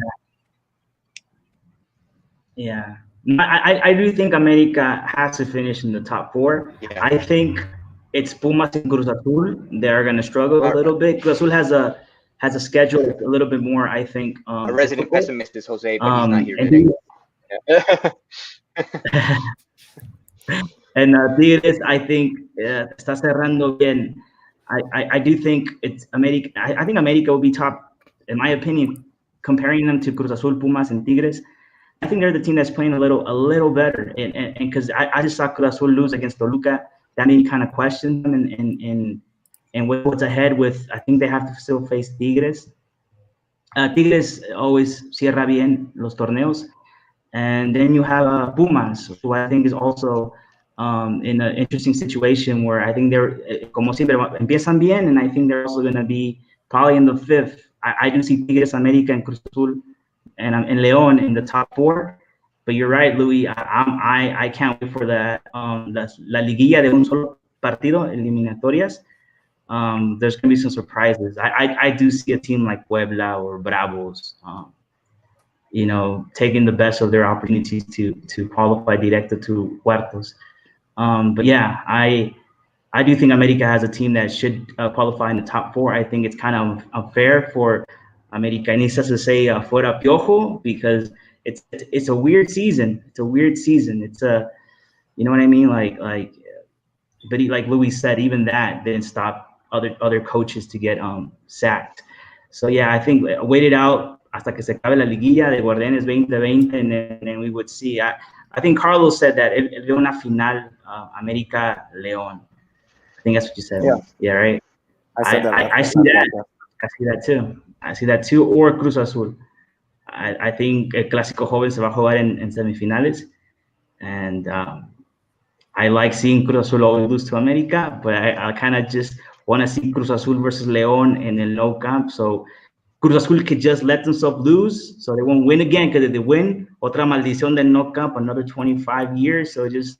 yeah. No, I do think America has to finish in the top four. Yeah. I think it's Pumas and Cruz Azul. They're going to struggle a little bit. Cruz Azul has a schedule that's a little bit more, I think, Our resident difficult. pessimist is Jose, but he's not here today. And Yeah. and Tigres, I think está cerrando bien. I do think it's America. I think America will be top, in my opinion, comparing them to Cruz Azul, Pumas, and Tigres. I think they're the team that's playing a little better, and because I just saw Cruz Azul lose against Toluca, that made me kind of question them and what's ahead with. I think they have to still face Tigres. Tigres always cierra bien los torneos, and then you have Pumas, who I think is also in an interesting situation where I think they're, como siempre, empiezan bien, and I think they're also going to be probably in the fifth. I do see Tigres, America, and Cruz Azul, and León in the top four. But you're right, Louis. I can't wait for that. La liguilla de un solo partido, eliminatorias. There's going to be some surprises. I do see a team like Puebla or Bravos, taking the best of their opportunities to qualify directo to cuartos. But yeah, I do think America has a team that should qualify in the top four. I think it's kind of unfair for Americanistas to say fuera Piojo, because it's a weird season. It's a weird season. It's a, you know what I mean? But like Louis said, even that didn't stop other coaches to get sacked. So yeah, I think wait it out hasta que se acabe la liguilla de Guardianes 2020, and then we would see. I think Carlos said that el veo una final America León. I think that's what you said. Yeah. Yeah, right. I said that. I see that. I see that too. I see that too. Or Cruz Azul. I think el Clásico Joven se va a jugar en semifinales, and I like seeing Cruz Azul always lose to America, but I kind of just want to see Cruz Azul versus León in el No Camp. So Cruz Azul could just let themselves lose, so they won't win again. Because if they win, otra maldición del No Camp, another 25 years. So just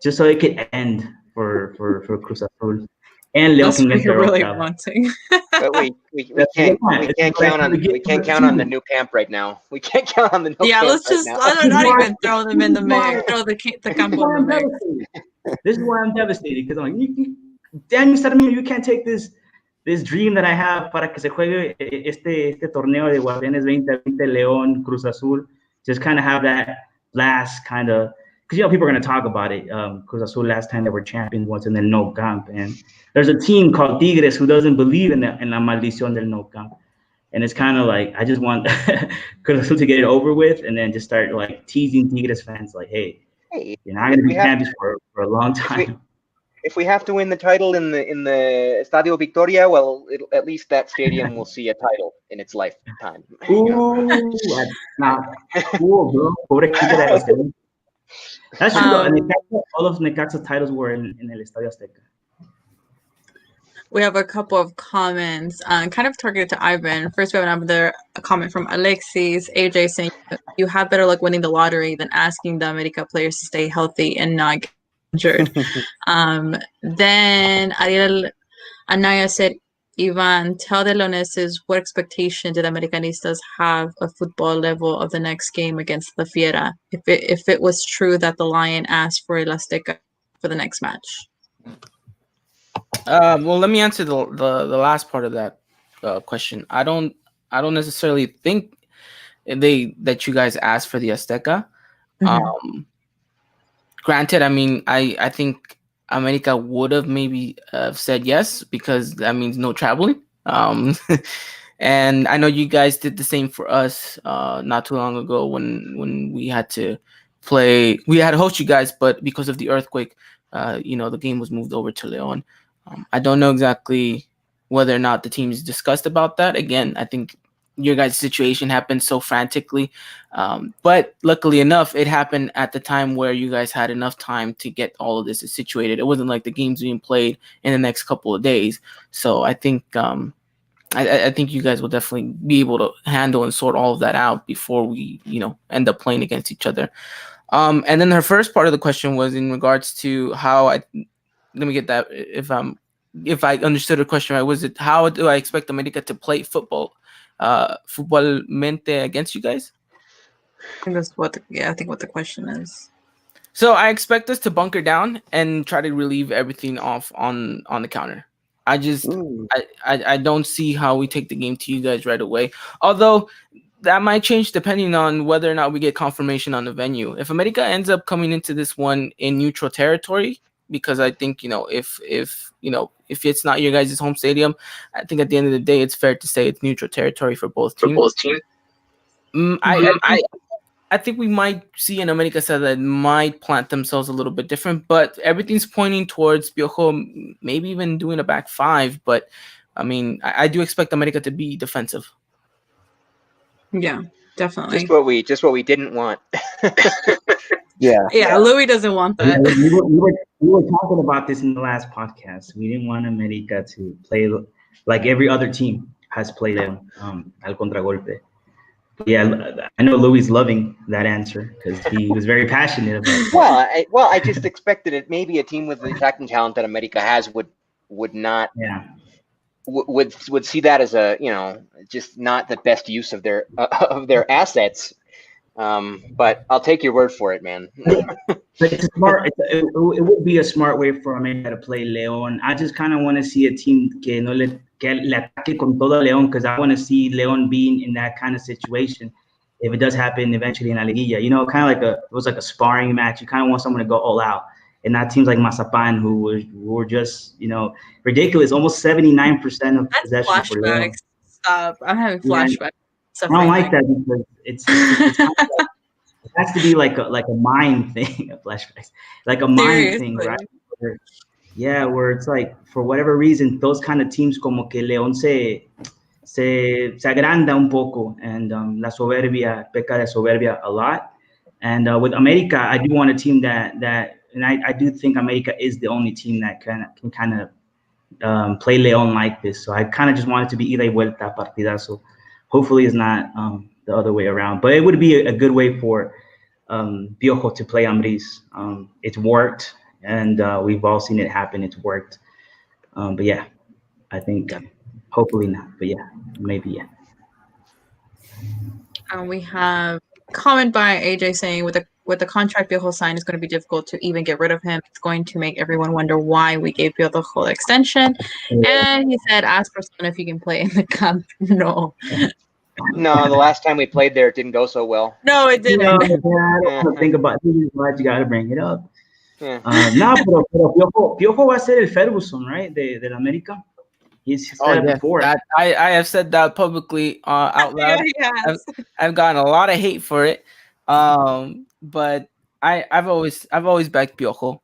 so it could end for Cruz Azul, and León That's can what get you're their really Octava. wanting. But we can't count on the new camp right now. We can't count on the no Yeah, camp let's right just now. not even throw them in the mix. Throw the campo in the mix. This is why I'm devastated, because I'm like, Daniel Sarmiento, you can't take this dream that I have para que se juegue este torneo de Guardianes 2020, León, Cruz Azul. Just kind of have that last kind of, because people are going to talk about it. Cruz Azul last time they were champions was in the No Camp, and there's a team called Tigres who doesn't believe in la maldición del No Camp. And it's kind of like, I just want Cruz Azul to get it over with, and then just start like teasing Tigres fans like, hey, you're not going to be champions for a long time. If we have to win the title in the Estadio Victoria, well, at least that stadium will see a title in its lifetime. Ooh, not cool, bro. That's true, though. All of Necaxa's titles were in El Estadio Azteca. We have a couple of comments, kind of targeted to Ivan. First, we have a comment from Alexis. AJ saying, you have better luck winning the lottery than asking the America players to stay healthy and not get injured. Then Ariel Anaya said, Ivan, tell the Leoneses what expectation did Americanistas have of football level of the next game against the Fiera, if it was true that the Lion asked for El Azteca for the next match. Well, let me answer the last part of that question. I don't necessarily think that you guys asked for the Azteca. Mm-hmm. Granted, I mean, I think America would have maybe said yes, because that means no traveling. And I know you guys did the same for us not too long ago when we had to play. We had to host you guys, but because of the earthquake, the game was moved over to León. I don't know exactly whether or not the teams discussed about that. Again, I think your guys' situation happened so frantically. But luckily enough, it happened at the time where you guys had enough time to get all of this situated. It wasn't like the games being played in the next couple of days. So I think I think you guys will definitely be able to handle and sort all of that out before we, end up playing against each other. And then her first part of the question was in regards to how let me get that if I understood the question right. Was it how do I expect America to play football, footballmente against you guys? I think that's what I think what the question is. So I expect us to bunker down and try to relieve everything off on the counter. I just I don't see how we take the game to you guys right away. Although that might change depending on whether or not we get confirmation on the venue. If America ends up coming into this one in neutral territory, because I think if it's not your guys' home stadium, I think at the end of the day it's fair to say it's neutral territory for both teams. I think we might see an America side that might plant themselves a little bit different, but everything's pointing towards Piojo maybe even doing a back five. But I mean, I do expect America to be defensive. Yeah, definitely. Just what we didn't want. Yeah, Louis doesn't want that. We were talking about this in the last podcast. We didn't want America to play like every other team has played al contragolpe. Yeah, I know Louis is loving that answer because he was very passionate about it. I just expected it. Maybe a team with the attacking talent that America has would not. Yeah. Would see that as a just not the best use of their assets. But I'll take your word for it, man. But it's smart. It would be a smart way for America to play León. I just kind of want to see a team que le ataque con todo León, because I want to see León being in that kind of situation if it does happen eventually in La Liguilla. Kind of it was like a sparring match. You kind of want someone to go all out, and not teams like Mazapan who were just ridiculous, almost 79% of possession for León. Stop! I'm having flashbacks. I don't like that because it's kind of it has to be like a mind thing, flashbacks, like a mind thing, right? Where it's like for whatever reason, those kind of teams como que León se agranda un poco, and la soberbia peca de soberbia a lot. And with America, I do want a team that and I do think America is the only team that can kind of play León like this. So I kind of just want it to be ida y vuelta partidazo. Hopefully it's not the other way around, but it would be a good way for Piojo to play Ambriz. It's worked, and we've all seen it happen. It's worked. But yeah, I think hopefully not, but yeah, maybe yeah. We have a comment by AJ saying with the contract Piojo signed, it's going to be difficult to even get rid of him. It's going to make everyone wonder why we gave Piojo the extension. And he said, ask for someone if he can play in the Camp No. No, the last time we played there, it didn't go so well. No, it didn't. I don't think about it. Why you got to bring it up? Yeah. Pero Piojo va a ser el Ferguson, right? De América. He's said it before. I have said that publicly out loud. I've gotten a lot of hate for it, but I've always backed Piojo.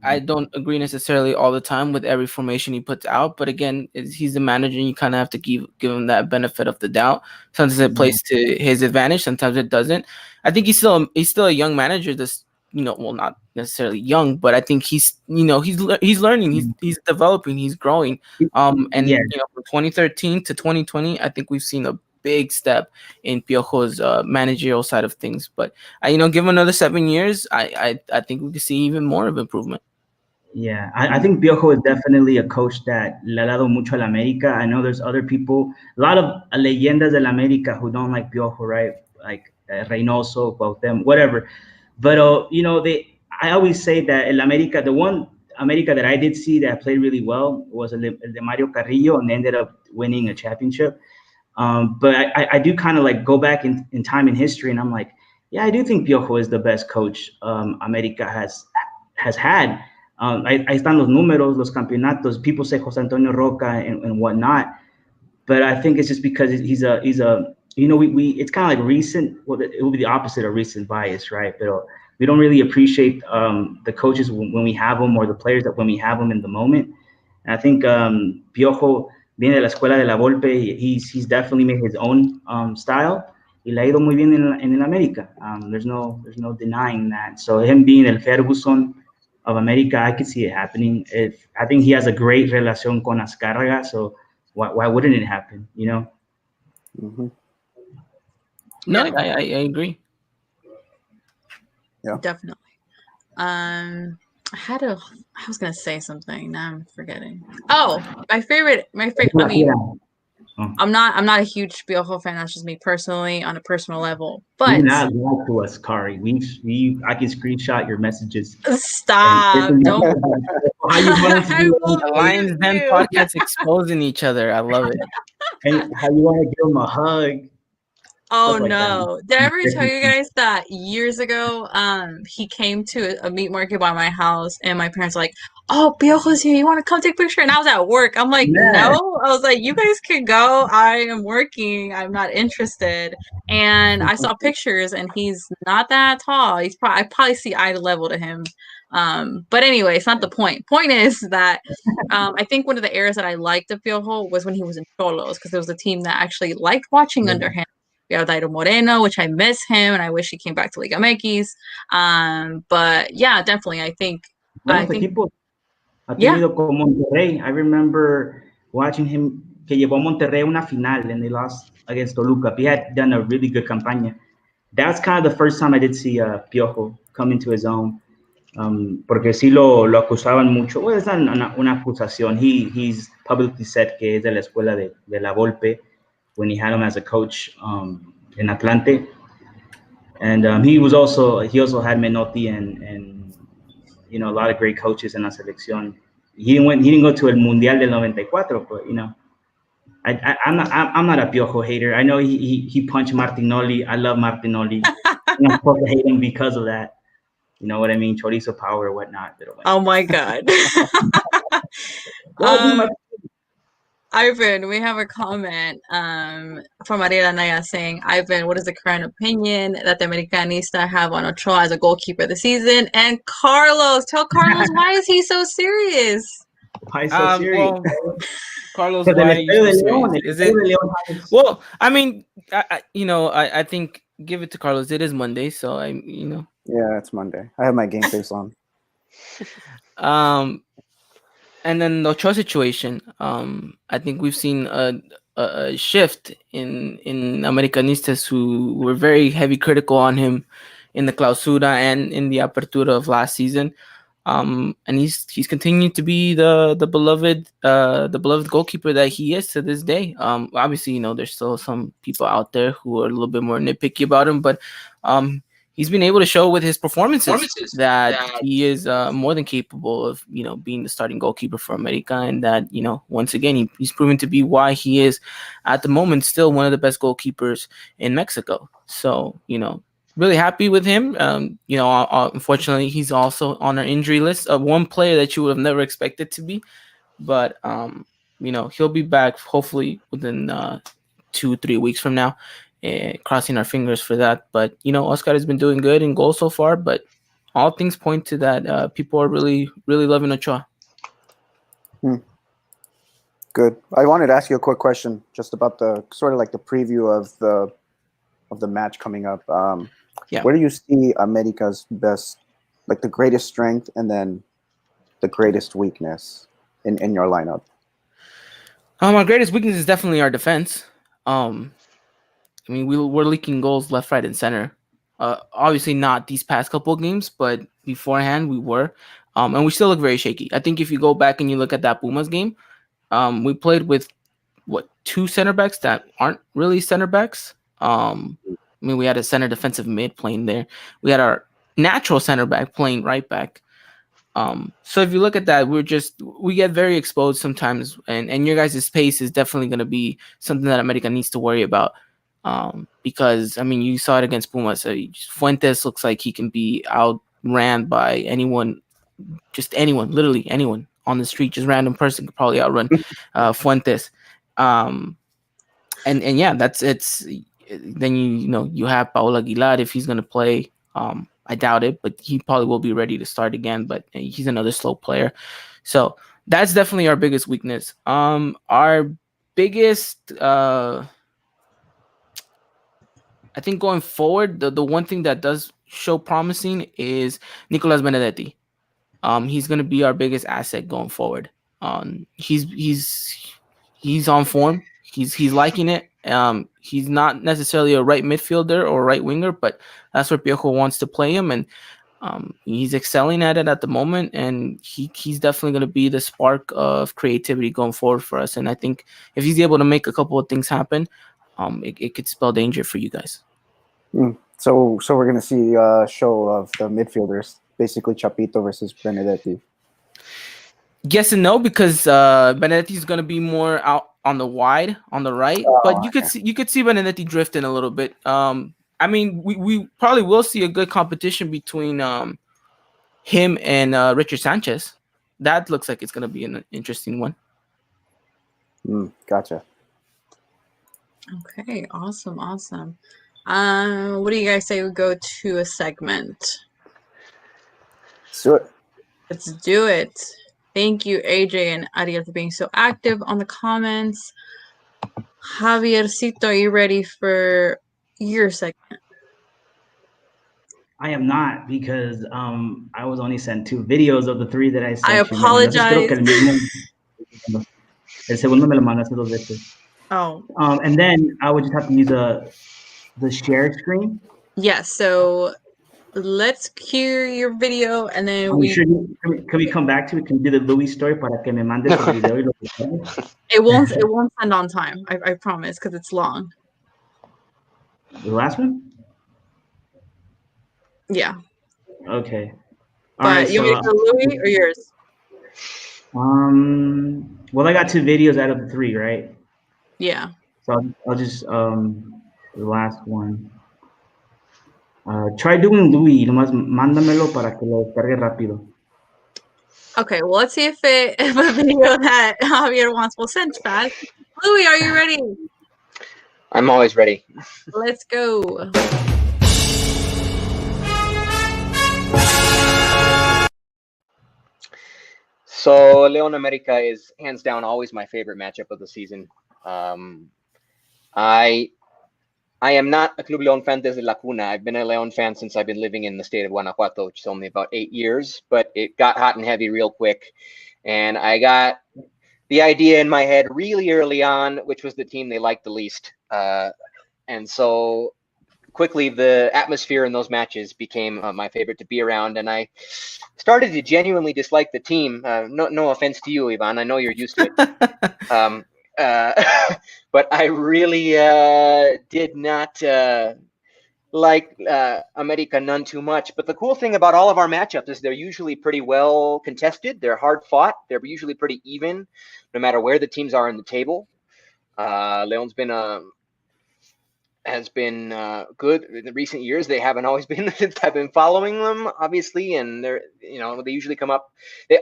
I don't agree necessarily all the time with every formation he puts out, but again, he's the manager, and you kind of have to give him that benefit of the doubt. Sometimes it plays to his advantage, sometimes it doesn't. I think he's still a young manager. That's well, not necessarily young, but I think he's learning, he's developing, he's growing. From 2013 to 2020, I think we've seen a big step in Piojo's managerial side of things. But give him another 7 years, I think we could see even more of improvement. Yeah, I think Piojo is definitely a coach that le ha dado mucho al América. I know there's other people, a lot of leyendas del América who don't like Piojo, right? Like Reynoso, Cuauhtémoc, whatever. But I always say that El América, the one América that I did see that played really well was el de Mario Carrillo, and ended up winning a championship. But I do kind of like go back in time in history, and I'm like, yeah, I do think Piojo is the best coach América has had. Ahí están los números, los campeonatos. People say José Antonio Roca and whatnot, but I think it's just because he's a it's kind of like recent. Well, it will be the opposite of recent bias, right? But we don't really appreciate the coaches when we have them, or the players that when we have them in the moment. And I think Piojo viene de la escuela de la Volpe. He's definitely made his own style. Y le ha ido muy bien en el América. There's no denying that. So him being el Ferguson of America, I could see it happening. I think he has a great relación con Azcárraga, so why wouldn't it happen? You know. Mm-hmm. No, Yeah. I agree. Yeah. Definitely. I was gonna say something. Now I'm forgetting. Oh, my favorite. I mean, I'm not a huge Piojo fan. That's just me personally, on a personal level. Do But not lie to us, Kari. I can screenshot your messages. stop! Don't. How you want to I do will The mute Lions Den you. podcast exposing each other. I love it. and how you want to give him a hug. Oh Stuff like no. that. Did I ever tell you guys that years ago, he came to a meat market by my house and my parents were like, "Oh, Piojo's here. You want to come take a picture?" And I was at work. I'm like, Yeah. "No." I was like, "You guys can go. I am working. I'm not interested." And I saw pictures and he's not that tall. I probably see eye level to him. But anyway, it's not the point. Point is that I think one of the eras that I liked of Piojo was when he was in Cholos because there was a team that actually liked watching under him. We have Dairo Moreno, which I miss him, and I wish he came back to Liga MX. But yeah, definitely, I think, Buenos equipos ha yeah, tenido con Monterrey. I remember watching him que llevó a Monterrey a una final and they lost against Toluca. He had done a really good campaña. That's kind of the first time I did see Piojo come into his own. Porque sí lo acusaban mucho. Well, es una acusación. He's publicly said que es de la escuela de la Volpe when he had him as a coach in Atlante. And he also had Menotti and a lot of great coaches in la selección. He didn't go to el Mundial del 94, but I'm not a Piojo hater. I know he punched Martinoli. I love Martinoli. I'm not supposed to hate him because of that. You know what I mean? Chorizo power or whatnot. Oh my God. Ivan, we have a comment from Ariela Naya saying, "Ivan, what is the current opinion that the Americanista have on Ochoa as a goalkeeper this season?" And Carlos, tell Carlos, why is he so serious? Why so serious? Well, Carlos, why are you so serious? Is it? Well, I mean, I think give it to Carlos. It is Monday, so Yeah, it's Monday. I have my game face on. And then the Ochoa situation. I think we've seen a shift in Americanistas who were very heavy critical on him in the Clausura and in the Apertura of last season. And he's continued to be the beloved goalkeeper that he is to this day. Obviously, there's still some people out there who are a little bit more nitpicky about him, but he's been able to show with his performances that he is more than capable of being the starting goalkeeper for America, and that once again he's proven to be why he is at the moment still one of the best goalkeepers in Mexico. So really happy with him. Unfortunately, he's also on our injury list of one player that you would have never expected to be. But he'll be back hopefully within 2-3 weeks from now. Crossing our fingers for that. But Oscar has been doing good in goal so far. But all things point to that. People are really, really loving Ochoa. Good. I wanted to ask you a quick question just about the sort of like the preview of the match coming up. Yeah. Where do you see America's best, like the greatest strength and then the greatest weakness in your lineup? Our greatest weakness is definitely our defense. I mean, we're leaking goals left, right, and center. Obviously not these past couple of games, but beforehand we were. And we still look very shaky. I think if you go back and you look at that Pumas game, we played with two center backs that aren't really center backs. I mean, we had a center defensive mid playing there. We had our natural center back playing right back. So if you look at that, we get very exposed sometimes, and your guys' pace is definitely going to be something that America needs to worry about. Because I mean, you saw it against Pumas. Fuentes looks like he can be outran by anyone, just anyone, literally anyone on the street, just random person could probably outrun Fuentes. And yeah, it's. Then you have Paul Aguilar if he's going to play. I doubt it, but he probably will be ready to start again. But he's another slow player, so that's definitely our biggest weakness. Our biggest, I think going forward, the one thing that does show promising is Nicolas Benedetti. He's going to be our biggest asset going forward. He's on form. He's liking it. He's not necessarily a right midfielder or right winger, but that's where Piojo wants to play him, and he's excelling at it at the moment. And he's definitely going to be the spark of creativity going forward for us. And I think if he's able to make a couple of things happen, it could spell danger for you guys. So we're gonna see a show of the midfielders, basically Chapito versus Benedetti. Yes and no, because Benedetti is going to be more out on the wide, on the right. But you could see Benedetti drifting a little bit. I mean, we probably will see a good competition between him and Richard Sanchez. That looks like it's going to be an interesting one. Gotcha. Okay, awesome. What do you guys say we go to a segment? Let's do it. Thank you, AJ and Ariel, for being so active on the comments. Javiercito, are you ready for your segment? I am not, because I was only sent 2 videos of the 3 that I sent. I apologize. El segundo me lo mandaste 2 veces. Oh. And then I would just have to use the share screen. Yes, so let's cue your video and then can we come back to it? Can we do the Louis story para que me mandes el video y lo It won't send on time. I promise, because it's long. The last one? Yeah. Okay. But right, you want to do Louis or yours? Well, I got 2 videos out of the 3, right? Yeah. So I'll just the last one. Try doing Louis, nomás mándamelo para que lo descargue rápido. Okay, well, let's see if a video that Javier wants will send fast. Louis, are you ready? I'm always ready. Let's go. So Leon America is hands down always my favorite matchup of the season. I am not a Club Leon fan desde la cuna. I've been a Leon fan since I've been living in the state of Guanajuato, which is only about 8 years, but it got hot and heavy real quick. And I got the idea in my head really early on, which was the team they liked the least. And so quickly the atmosphere in those matches became my favorite to be around. And I started to genuinely dislike the team. No offense to you, Ivan. I know you're used to it. But I really did not like America none too much. But the cool thing about all of our matchups is they're usually pretty well contested. They're hard fought. They're usually pretty even, no matter where the teams are in the table. Leon's has been good in the recent years. They haven't always been. I've been following them, obviously, and they usually come up.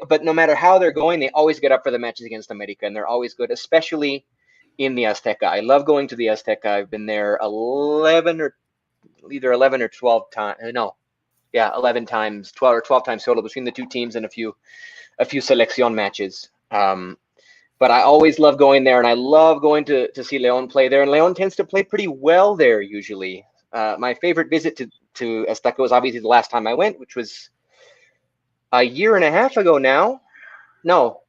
But no matter how they're going, they always get up for the matches against America, and they're always good, especially in the Azteca. I love going to the Azteca. I've been there 11 or 12 times. 11 times, 12 or 12 times total between the two teams and a few selección matches. But I always love going there, and I love going to see Leon play there. And Leon tends to play pretty well there usually. My favorite visit to Azteca was obviously the last time I went, which was a year and a half ago now. No,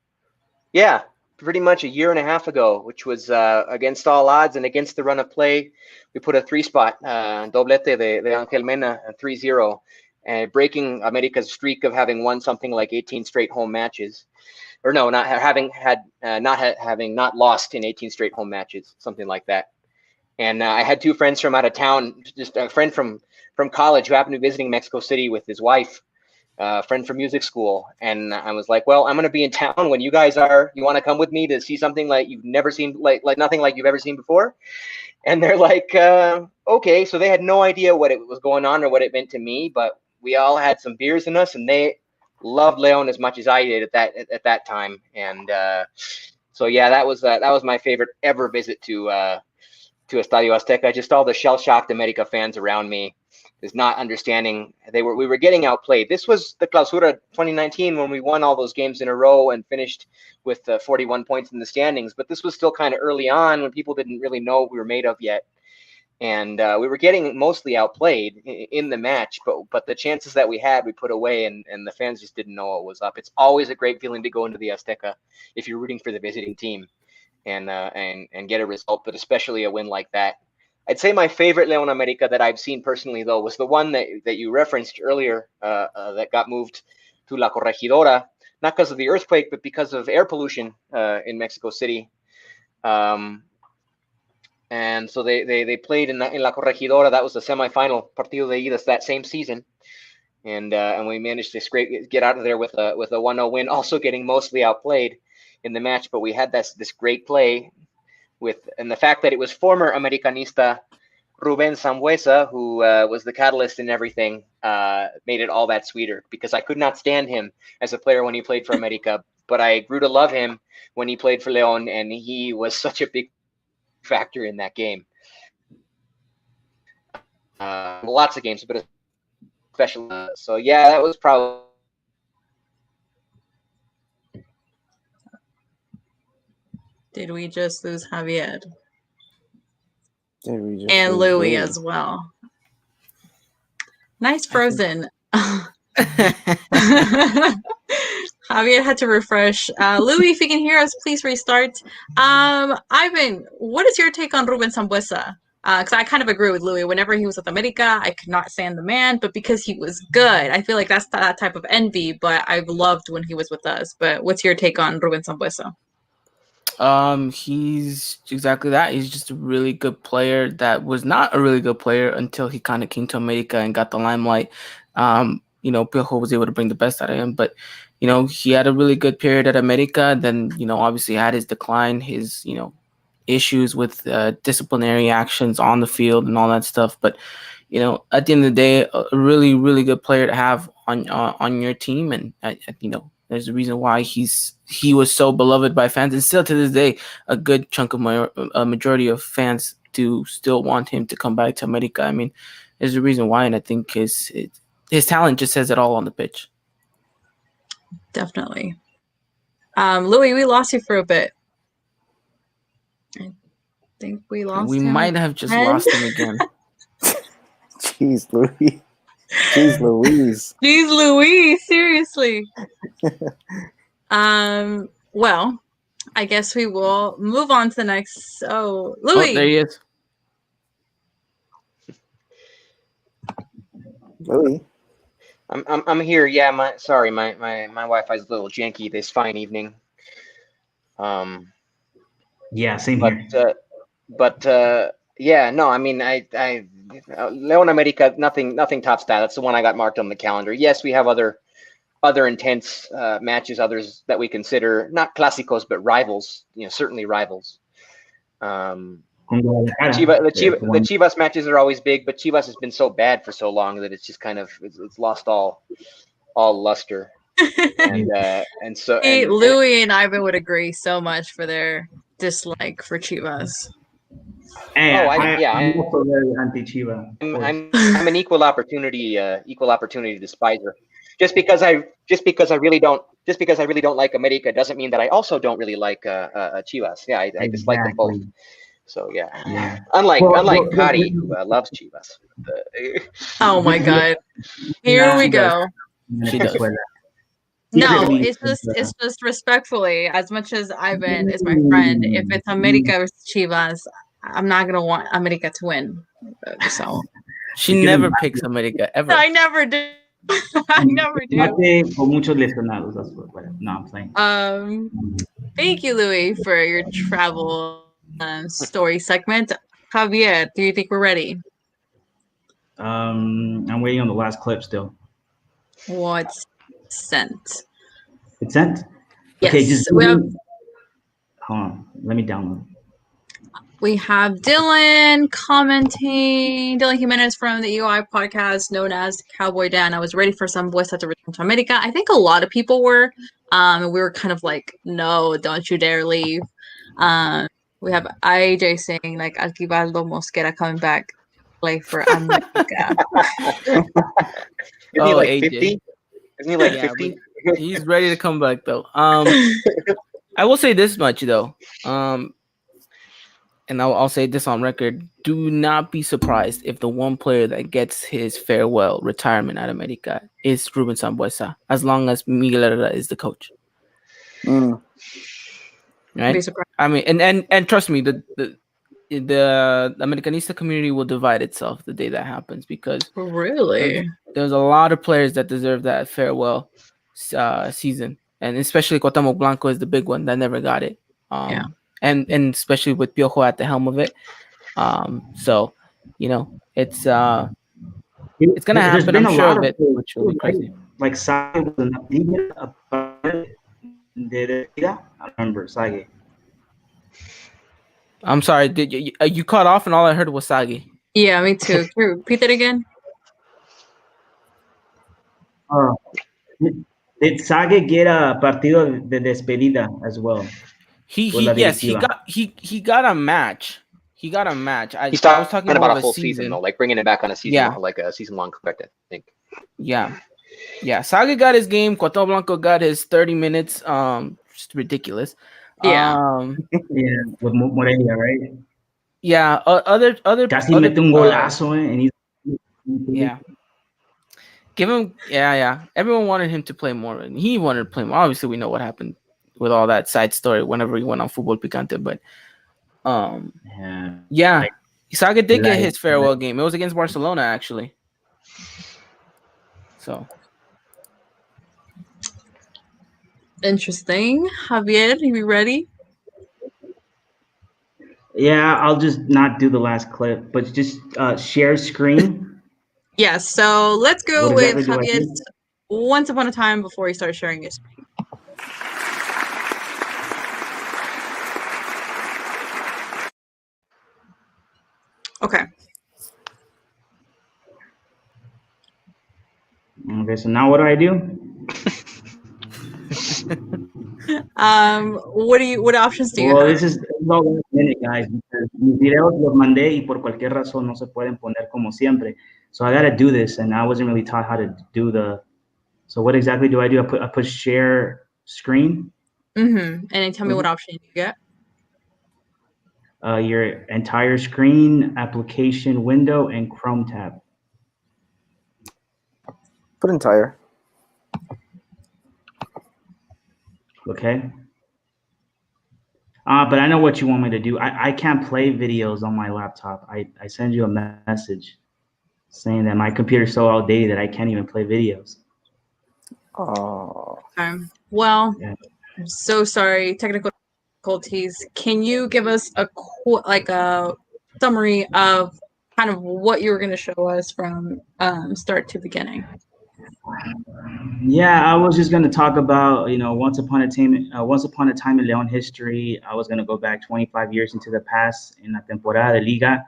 yeah, pretty much a year and a half ago, which was against all odds and against the run of play. We put a 3-spot, doblete de Angel Mena, 3-0, breaking America's streak of having won something like 18 straight home matches. Or no, not having not lost in 18 straight home matches, something like that. And I had 2 friends from out of town, just a friend from college who happened to be visiting Mexico City with his wife, a friend from music school. And I was like, well, I'm going to be in town when you guys are. You want to come with me to see something like you've never seen, like nothing like you've ever seen before? And they're like, okay. So they had no idea what it was going on or what it meant to me, but we all had some beers in us, and they loved Leon as much as I did at that time. And so yeah, that was my favorite ever visit to Estadio Azteca. Just all the shell-shocked America fans around me, is not understanding we were getting outplayed. This was the Clausura 2019 when we won all those games in a row and finished with 41 points in the standings. But this was still kind of early on when people didn't really know what we were made of yet. And we were getting mostly outplayed in the match, but the chances that we had, we put away, and the fans just didn't know what was up. It's always a great feeling to go into the Azteca if you're rooting for the visiting team and get a result, but especially a win like that. I'd say my favorite Leon America that I've seen personally, though, was the one that you referenced earlier that got moved to La Corregidora, not because of the earthquake, but because of air pollution in Mexico City. And so they played in La Corregidora. That was the semifinal Partido de Idas that same season. And we managed to get out of there with a 1-0 win, also getting mostly outplayed in the match. But we had this great play and the fact that it was former Americanista Ruben Sambuesa, who was the catalyst in everything, made it all that sweeter, because I could not stand him as a player when he played for America, but I grew to love him when he played for Leon, and he was such a big factor in that game. Lots of games, but especially. So yeah, that was probably. Did we just lose Javier? And And Louis as well. Nice frozen. Javier had to refresh. Louis, if you can hear us, please restart. Ivan, what is your take on Ruben Sambuesa? Because I kind of agree with Louis. Whenever he was with America, I could not stand the man, but because he was good, I feel like that's that type of envy, but I've loved when he was with us. But what's your take on Ruben Sambuesa? He's exactly that. He's just a really good player that was not a really good player until he kind of came to America and got the limelight. Piojo was able to bring the best out of him, but he had a really good period at America. Then obviously had his decline, his issues with disciplinary actions on the field and all that stuff. But at the end of the day, a really, really good player to have on your team, and there's a reason why he was so beloved by fans, and still to this day, a good chunk of a majority of fans do still want him to come back to America. I mean, there's a reason why, and I think his talent just says it all on the pitch. Definitely. Louis, we lost you for a bit. I think we lost We him. might have just lost him again. Jeez, Louis. Jeez, Louise. Jeez, Louis, seriously. Well, I guess we will move on to the next. So, Louis. Oh, there he is. Louis. I'm here. Yeah, my Wi-Fi's a little janky this fine evening. Yeah, same here. Yeah, no, I mean, I Leon America, nothing tops that. That's the one I got marked on the calendar. Yes, we have other intense matches, others that we consider not clásicos but rivals. Certainly rivals. The Chivas matches are always big, but Chivas has been so bad for so long that it's just kind of it's lost all luster. And so Louis and Ivan would agree so much for their dislike for Chivas. I'm also very anti-Chiva. I'm an equal opportunity despiser. Just because I really don't like America doesn't mean that I also don't really like Chivas. Yeah, I dislike them both. So yeah. Unlike Kari, who loves Chivas. Oh my God! Here we go. She does. No, it's just respectfully. As much as Ivan is my friend, if it's America versus Chivas, I'm not gonna want America to win. So she never picks America ever. I never do. I never do. No, I'm playing. Thank you, Louis, for your travel story segment. Javier, do you think we're ready? I'm waiting on the last clip still. What's sent? It's sent? Yes. Okay, just hold on. Let me download. We have Dylan commenting. Dylan Jimenez from the UI podcast known as Cowboy Dan. I was ready for some voice to return to America. I think a lot of people were. We were kind of like, no, don't you dare leave. We have IJ saying like Alquivaldo Mosquera coming back. play for America. Isn't he Oh, like AJ. 50? Isn't he like Yeah, but 50? he's ready to come back though. I will say this much though. And I'll say this on record: do not be surprised if the one player that gets his farewell retirement at America is Ruben Sambuesa, as long as Miguel Herrera is the coach. Mm. Right? Be surprised. I mean, and trust me, the Americanista community will divide itself the day that happens, because Really? there's a lot of players that deserve that farewell season, and especially Cuauhtémoc Blanco is the big one that never got it. Yeah. And especially with Piojo at the helm of it. So, it's gonna There's happen. been I'm a sure lot of of it, players, which will be right? crazy. Like Sage was a de despedida. I remember Sage. I'm sorry. Did you cut off and all I heard was Sagi? Yeah, me too. Can you repeat that again? Uh, did Sage get a partido de despedida as well with la Yes, directiva? he got a match. He got a match. He's I was talking talking more about of a a full season, though, season. like bringing it back on a season, Yeah. like a season-long contract, I think. Yeah. Sagi got his game. Cuauhtémoc Blanco got his 30 minutes. Just ridiculous. Yeah. Yeah, with Morelia, right? Yeah. Casi mete un golazo, and he's yeah. Give him. Yeah. Everyone wanted him to play more, and he wanted to play more. Obviously, we know what happened with all that side story whenever he went on Fútbol Picante, but yeah. Saga did get his farewell game. It was against Barcelona, actually. So Interesting. Javier, are you ready? Yeah, I'll just not do the last clip, but just share screen. Yes. So let's go What with exactly do I Javier's do? Once Upon a Time before he starts sharing his screen. Okay. Okay, so now what do I do? What options do you Well, have? this is all last minute, guys, because mis videos los mandé y por cualquier razón no se pueden poner como siempre. So I got to do this, and I wasn't really taught how to do the. So what exactly do? I put share screen. And then tell me what option you get. Your entire screen, application window, and Chrome tab. Put entire. Okay. But I know what you want me to do. I can't play videos on my laptop. I send you a message saying that my computer's so outdated that I can't even play videos. Oh. Well, Yeah. I'm so sorry. Technical difficulties. Can you give us a summary of kind of what you were going to show us from start to beginning? Yeah, I was just going to talk about, once upon a time in León history. I was going to go back 25 years into the past in la temporada de Liga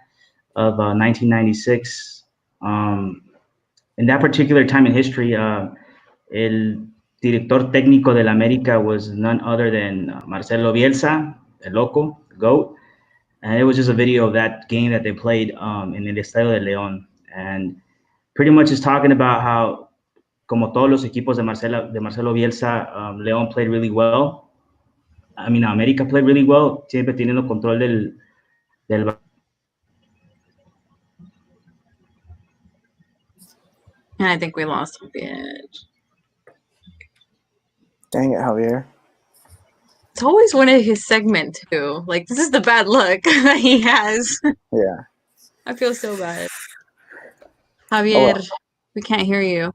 of 1996. In that particular time in history, el director técnico del América was none other than Marcelo Bielsa, el Loco, the GOAT. And it was just a video of that game that they played in el Estadio de León. And pretty much is talking about how, como todos los equipos de Marcelo Bielsa, León played really well. I mean, América played really well, siempre teniendo control del. And I think we lost a bit. Dang it, Javier. It's always one of his segment too. Like, this is the bad luck that he has. Yeah. I feel so bad. Javier, we can't hear you.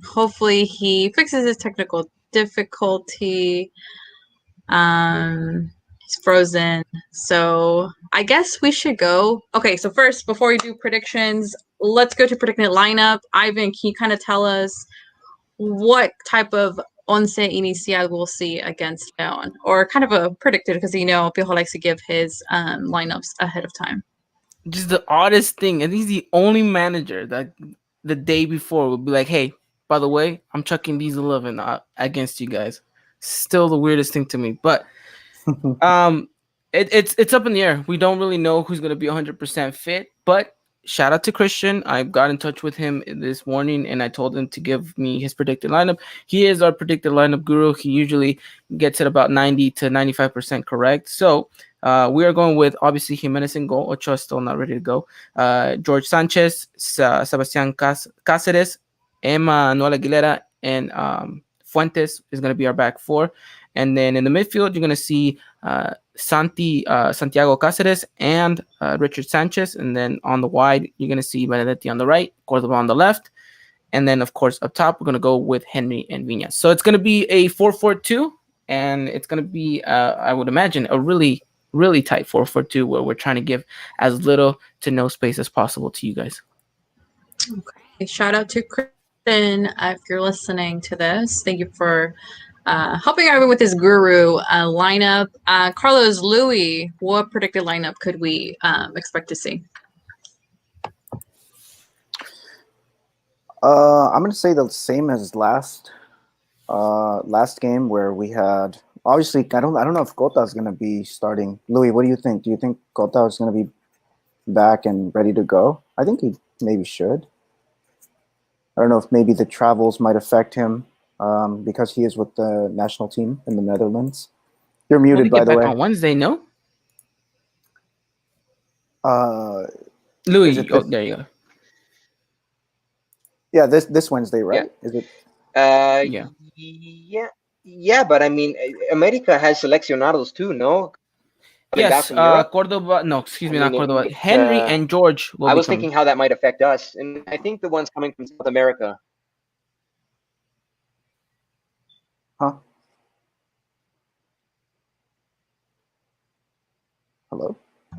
Hopefully he fixes his technical difficulty. He's frozen. So I guess we should go. Okay, so first, before we do predictions, let's go to predicting lineup. Ivan, can you kind of tell us what type of once inicial we'll see against Leon? Or kind of a predicted, because Piojo likes to give his lineups ahead of time. Just the oddest thing, and he's the only manager that the day before would be like, "Hey, by the way, I'm chucking these 11 against you guys." Still the weirdest thing to me, but it's up in the air. We don't really know who's gonna be 100% fit. But shout out to Christian. I got in touch with him this morning and I told him to give me his predicted lineup. He is our predicted lineup guru. He usually gets it about 90 to 95% correct. So we are going with obviously Jimenez in goal. Ochoa is still not ready to go. George Sanchez, Sebastian Cáceres, Emmanuel Aguilera, and Fuentes is going to be our back four. And then in the midfield, you're going to see Santiago Cáceres and Richard Sanchez. And then on the wide, you're going to see Benedetti on the right, Cordoba on the left. And then, of course, up top, we're going to go with Henry and Viñas. So it's going to be a 4-4-2. And it's going to be, I would imagine, a really, really tight 4-4-2 where we're trying to give as little to no space as possible to you guys. Okay. Shout out to Kristen if you're listening to this. Thank you for helping out with his guru lineup. Carlos, Louis, what predicted lineup could we expect to see? I'm gonna say the same as last game where we had. Obviously, I don't know if Cota is gonna be starting. Louis, what do you think? Do you think Cota is gonna be back and ready to go? I think he maybe should. I don't know if maybe the travels might affect him because he is with the national team in the Netherlands. You're muted, by the way. On Wednesday, no? Louis, there you go. Yeah, this Wednesday, right? Yeah. Is it? Yeah, but I mean, America has seleccionados too, no? Yes, Cordoba. No, excuse me, not Cordoba. Henry and George will I was thinking how that might affect us, and I think the ones coming from South America. Huh? Hello?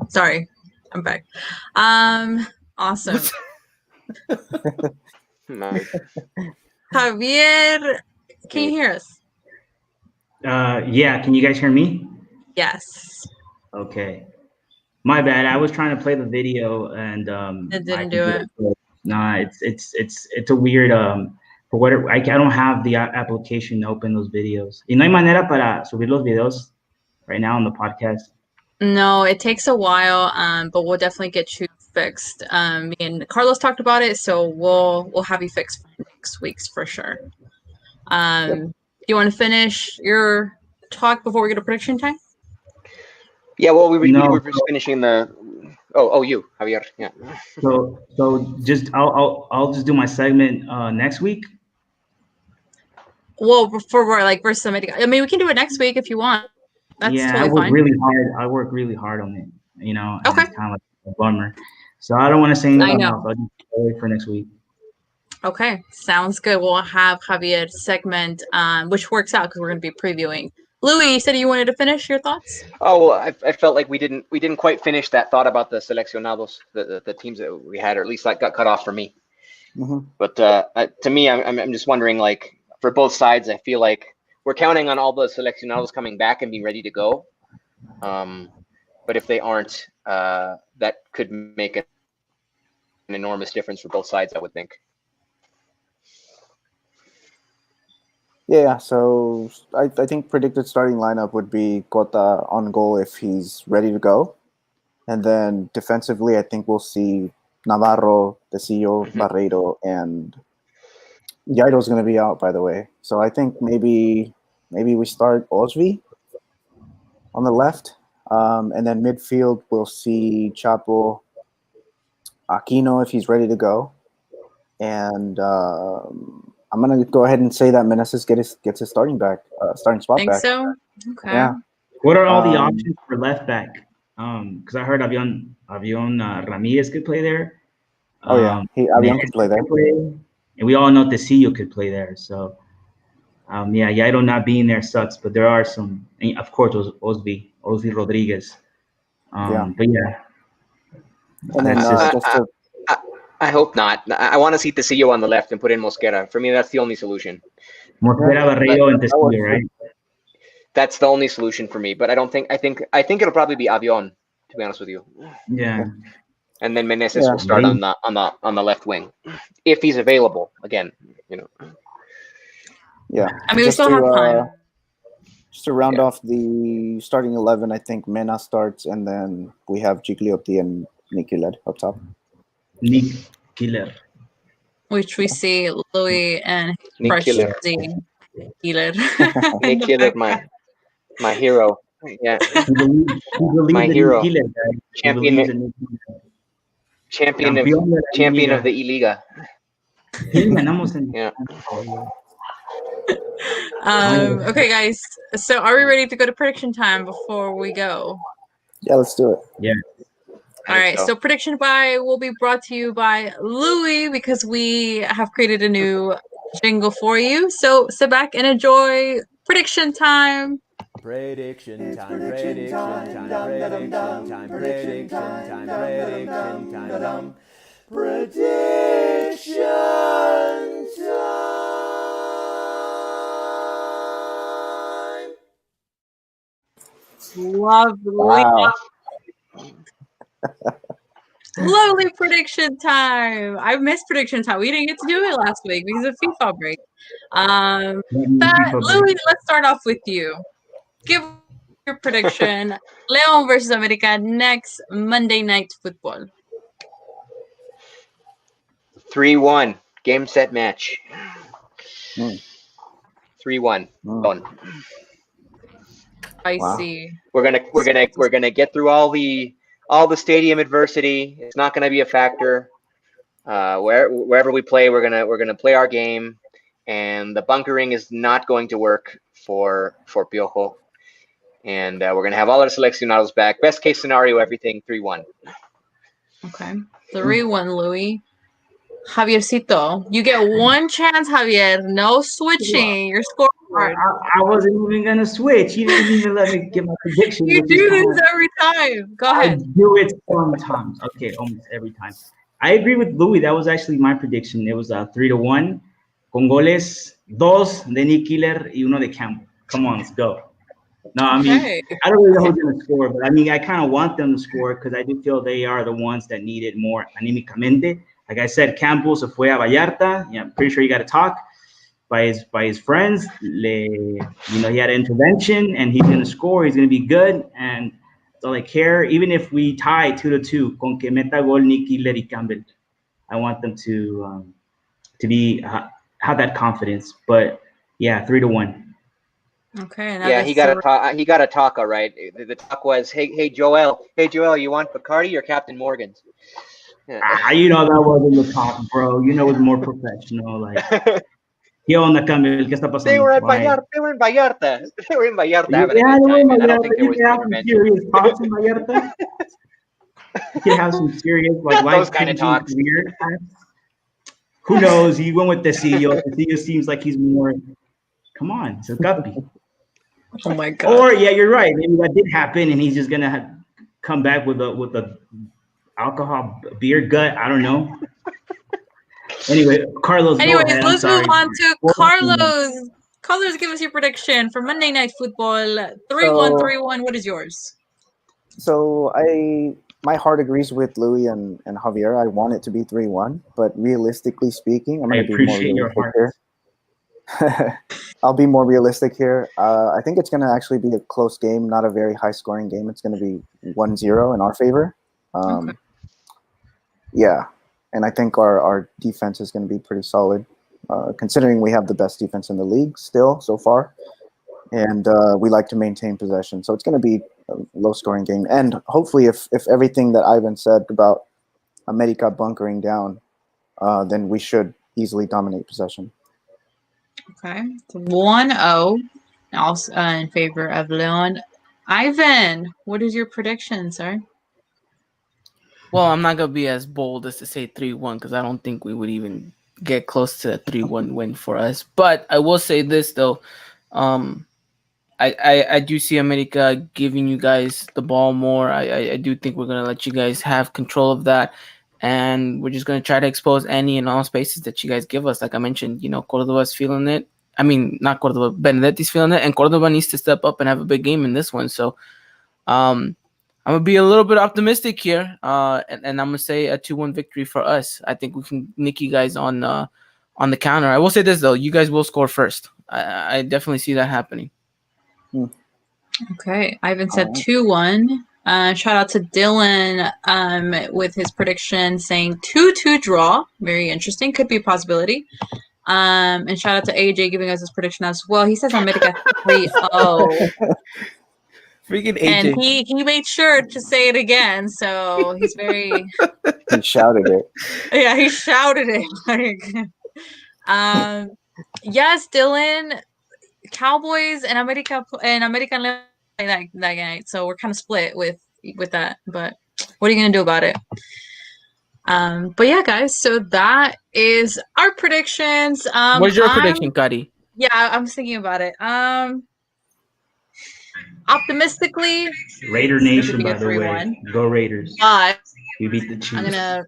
Sorry, I'm back. Awesome. Javier, can you hear us? Yeah, can you guys hear me? Yes. Okay. My bad. I was trying to play the video and It didn't do it. Nah, it's a weird for what I don't have the application to open those videos. Y no hay manera para subir los videos right now on the podcast. No, it takes a while, but we'll definitely get you fixed. Me and Carlos talked about it, so we'll have you fixed for next week's for sure. Do you want to finish your talk before we get to prediction time? Yeah, well, we were just finishing the. Oh, you, Javier. Yeah. So just I'll just do my segment next week. Well, for somebody, I mean, we can do it next week if you want. That's totally I work fine. really hard. I work really hard on it. Okay. It's kind of like a bummer. So I don't want to say anything else. I'll just wait for next week. Okay, sounds good. We'll have Javier's segment, which works out because we're going to be previewing. Louis, you said you wanted to finish your thoughts? Oh, well, I felt like we didn't quite finish that thought about the seleccionados, the teams that we had, or at least that got cut off for me. Mm-hmm. But to me, I'm just wondering, like, for both sides, I feel like we're counting on all the seleccionados coming back and being ready to go. But if they aren't, that could make an enormous difference for both sides, I would think. Yeah, so I think predicted starting lineup would be Cota on goal if he's ready to go. And then defensively, I think we'll see Navarro, Tecillo, Barreiro, and Jairo's going to be out, by the way. So I think maybe we start Osvi on the left. And then midfield, we'll see Chapo, Aquino if he's ready to go. And I'm gonna go ahead and say that Meneses gets his starting spot back. Think so? Okay. Yeah. What are all the options for left back? Because I heard Avion Ramirez could play there. Avion could play there. And we all know Tecillo could play there. So Jairo not being there sucks, but there are some. And of course, Osvi Rodriguez. But yeah. And then I hope not. I want to see Tecillo on the left and put in Mosquera. For me, that's the only solution. Mosquera, Barreiro, and Tecillo, right? That's the only solution for me. But I think it'll probably be Avion, to be honest with you. Yeah. And then Meneses will start on the left wing, if he's available. Again, Yeah. I mean, we still have time. Just to round off the starting 11, I think Mena starts, and then we have Gigliotti and Nikilet up top. Nick Killer. which we see Louis and his Nick precious Killer. Killer. Nick Killer, my hero. Yeah, He believes my in hero. Nick Killer, guys. He believes in Nick Killer. Champion of the E-Liga. Sí, ganamos en. Yeah. Okay, guys. So, are we ready to go to prediction time before we go? Yeah, let's do it. Yeah. All right. So, prediction by will be brought to you by Louis because we have created a new jingle for you. So, sit back and enjoy prediction time. Prediction time, prediction time, prediction time, prediction time, prediction time, prediction time. Lovely. Wow. Lovely prediction time. I missed prediction time. We didn't get to do it last week because of FIFA break. Louis, let's start off with you. Give your prediction. Leon versus America next Monday Night Football. 3-1 game set match. Mm. 3-1. Done. I Wow. see. We're gonna get through all the stadium adversity. It's not gonna be a factor. Wherever we play, we're gonna play our game, and the bunkering is not going to work for Piojo. And we're gonna have all our seleccionados back. Best case scenario, everything 3-1. Okay. 3-1, Louis. Javiercito, you get one chance, Javier. No switching your scoreboard. I wasn't even gonna switch. You didn't even let me give my prediction. You do this every time. Go I ahead. do it sometimes. Okay, almost every time. I agree with Louis. That was actually my prediction. It was 3-1. Con goles, 2 de Nick Killer y 1 de Campbell. Come on, let's go. No, I mean, Okay. I don't really know who's going to score, but I mean, I kind of want them to score because I do feel they are the ones that need it more anímicamente. Like I said, Campbell se fue a Vallarta. Yeah, I'm pretty sure he got a talk by his friends. He had an intervention, and he's going to score. He's going to be good, and that's all I care. Even if we tie 2-2, con que meta gol Nick Killer y Campbell, I want them to be have that confidence. But yeah, 3-1. Okay. Yeah, he got a talk. All right. The talk was, hey Joel, you want Bacardi or Captain Morgan's? Yeah. That wasn't the talk, bro. It was more professional. Like, ¿qué onda, Campbell? ¿Qué está pasando? They were in Vallarta. They were in Vallarta having a good time. And I don't think there was intervention. Serious talks in Vallarta. You can have some serious, like, Those kind of talks. Weird. Who knows? He went with Tecillo. Tecillo seems like he's more. Come on, it's a guppy. Oh my God. Or yeah, you're right. Maybe that did happen, and he's just gonna come back with a alcohol beer gut. I don't know. Anyway, Carlos. Anyways, go ahead. let's I'm move sorry. on to Carlos. Carlos, give us your prediction for Monday Night Football. 3-1, 3-1. What is yours? So my heart agrees with Louis and Javier. I want it to be 3-1, but realistically speaking, I'm going to be more realistic here. I'll be more realistic here. I think it's going to actually be a close game, not a very high-scoring game. It's going to be 1-0 in our favor. Okay. Yeah, and I think our defense is going to be pretty solid, considering we have the best defense in the league still so far, and we like to maintain possession. So it's going to be a low-scoring game. And hopefully if everything that Ivan said about America bunkering down, then we should easily dominate possession. Okay. It's 1-0, also in favor of Leon. Ivan, what is your prediction, sir? Well, I'm not gonna be as bold as to say 3-1 because I don't think we would even get close to a 3-1 win for us. But I will say this though, I do see America giving you guys the ball more. I do think we're gonna let you guys have control of that, and we're just gonna try to expose any and all spaces that you guys give us. Like I mentioned, Cordoba's feeling it. I mean, not Cordoba, Benedetti's feeling it, and Cordoba needs to step up and have a big game in this one. So, I'm gonna be a little bit optimistic here, and I'm gonna say a 2-1 victory for us. I think we can nick you guys on the counter. I will say this though, you guys will score first. I definitely see that happening. Okay, Ivan said 2-1. Shout out to Dylan with his prediction saying 2-2 draw. Very interesting. Could be a possibility. And shout out to AJ giving us his prediction as well. He says America 3-0. Freaking And AJ. he made sure to say it again. So he's very He shouted it. yeah, he shouted it. Yes, Dylan, Cowboys and American Leon that night. So we're kind of split with that. But what are you gonna do about it? But yeah, guys, so that is our predictions. What's your prediction, Kari? Yeah, I'm thinking about it. Optimistically, Raider it should Nation, be by a the 3-1. way. Go Raiders. But We beat the Chiefs. I'm gonna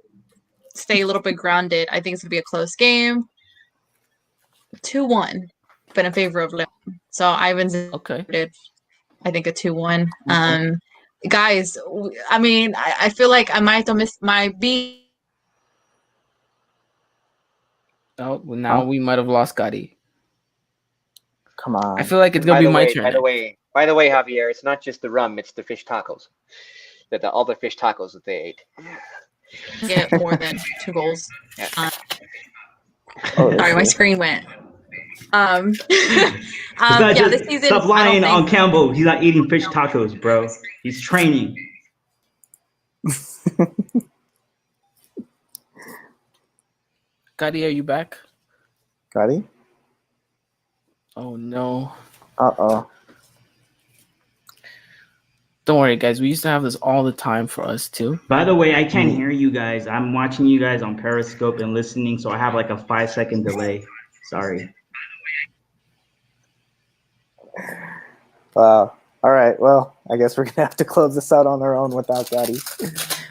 stay a little bit grounded. I think it's gonna be a close game. 2-1, but in favor of Leon. So Ivan's Okay. I think a 2-1. Guys, I mean, I feel like I might have missed my beat. Oh, well, now we might have lost Kari. Come on. I feel like it's gonna be my turn. By the way, Javier, it's not just the rum; it's the fish tacos. All the fish tacos that they ate. Get more than 2 goals. Yeah. Sorry, my screen went. This season. Stop lying on Campbell. He's not eating fish tacos, bro. He's training. Kari, are you back? Kari? Oh no. Uh-oh. Don't worry, guys. We used to have this all the time for us too. By the way, I can't hear you guys. I'm watching you guys on Periscope and listening, so I have like a 5-second delay. Sorry. Wow. All right. Well, I guess we're gonna have to close this out on our own without Gotti.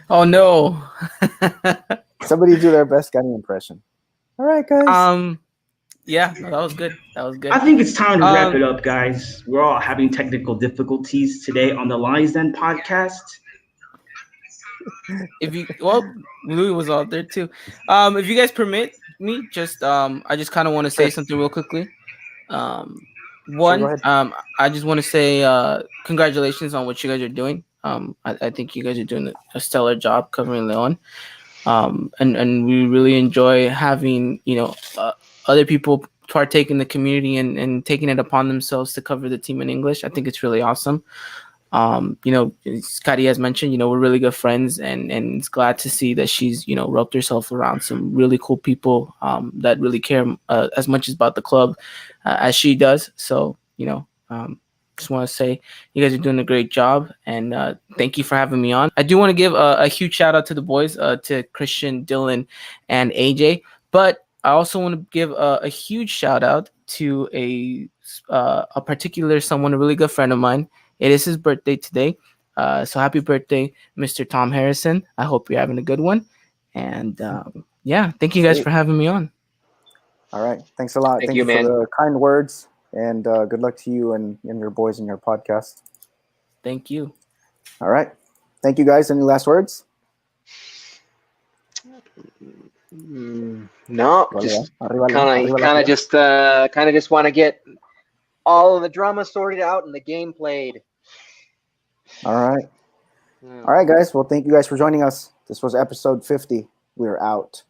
Oh no. Somebody do their best Gotti impression. All right, guys. Yeah, no, that was good. That was good. I think it's time to wrap it up, guys. We're all having technical difficulties today on the Lions Den podcast. Louis was out there too. If you guys permit me, I just kind of want to say something real quickly. One, I just want to say congratulations on what you guys are doing. I think you guys are doing a stellar job covering Leon. And we really enjoy having, other people partake in the community and taking it upon themselves to cover the team in English. I think it's really awesome. Scotty has mentioned, we're really good friends, and it's glad to see that she's, roped herself around some really cool people that really care as much about the club as she does. So, just want to say you guys are doing a great job, and thank you for having me on. I do want to give a huge shout out to the boys, to Christian, Dylan, and AJ, but I also want to give a huge shout out to a particular someone, a really good friend of mine. It is his birthday today. So happy birthday, Mr. Tom Harrison. I hope you're having a good one. And thank you guys for having me on. All right. Thanks a lot. Thank you, man, for the kind words, and good luck to you and your boys in your podcast. Thank you. All right. Thank you, guys. Any last words? No, just kind of just want to get all of the drama sorted out and the game played. All right. All right, guys. Well, thank you guys for joining us. This was episode 50. We're out.